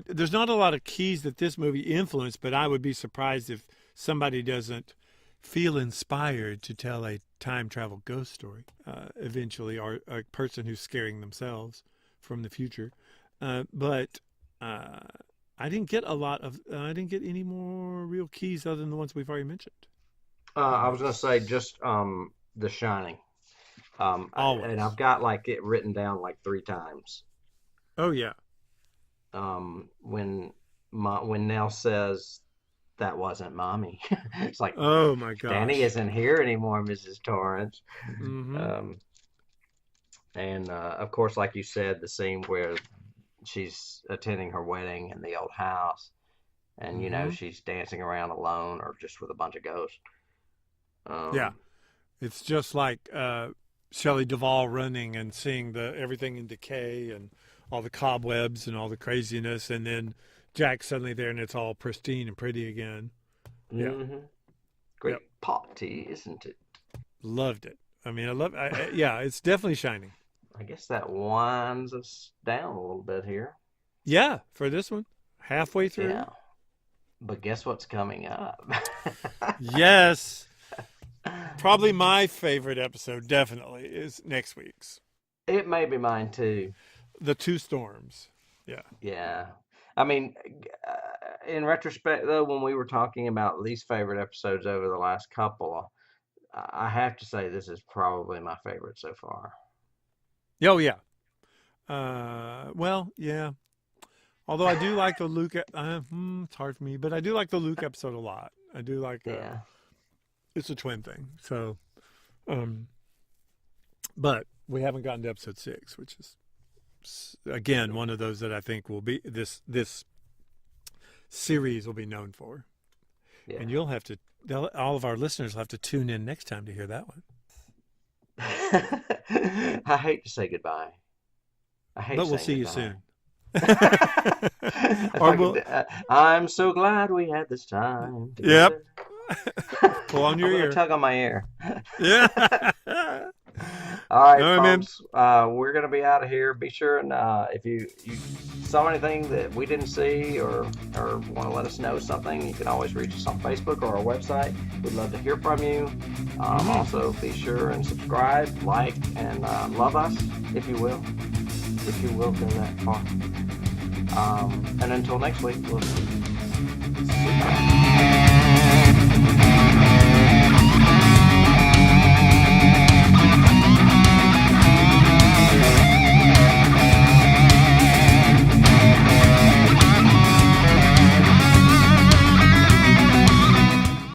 There's not a lot of keys that this movie influenced, but I would be surprised if somebody doesn't feel inspired to tell a time travel ghost story eventually, or a person who's scaring themselves from the future. But I didn't get a lot of. I didn't get any more real keys other than the ones we've already mentioned. I was going to say just The Shining. Always. And I've got like it written down like 3 times. Oh yeah. When Nell says that wasn't mommy, it's like Oh my gosh. Danny isn't here anymore, Mrs. Torrance. Mm-hmm. And of course, like you said, the scene where she's attending her wedding in the old house, and she's dancing around alone or just with a bunch of ghosts. Yeah, it's just like Shelley Duvall running and seeing everything in decay and all the cobwebs and all the craziness, and then Jack's suddenly there and it's all pristine and pretty again. Yeah, Great yep. party, isn't it? Loved it. I mean, yeah, it's definitely shining. I guess that winds us down a little bit here. Yeah, for this one, halfway through. Yeah, but guess what's coming up? Yes. Probably my favorite episode, definitely, is next week's. It may be mine too. The Two Storms. Yeah. Yeah. I mean, in retrospect, though, when we were talking about least favorite episodes over the last couple, I have to say this is probably my favorite so far. Oh, yeah. Well, yeah. Although I do like the Luke, it's hard for me, but I do like the Luke episode a lot. I do like Yeah. It's a twin thing. So, but we haven't gotten to episode 6, which is again one of those that I think will be this series will be known for. Yeah. And all of our listeners will have to tune in next time to hear that one. I hate to say goodbye. But we'll see you soon. I'm so glad we had this time together. Yep. Pull on your ear. Tug on my ear. Yeah. All right, All right, man. folks. We're gonna be out of here. Be sure and if you saw anything that we didn't see or want to let us know something, you can always reach us on Facebook or our website. We'd love to hear from you. Also, be sure and subscribe, like, and love us if you will. If you will go that far. And until next week, we'll see you.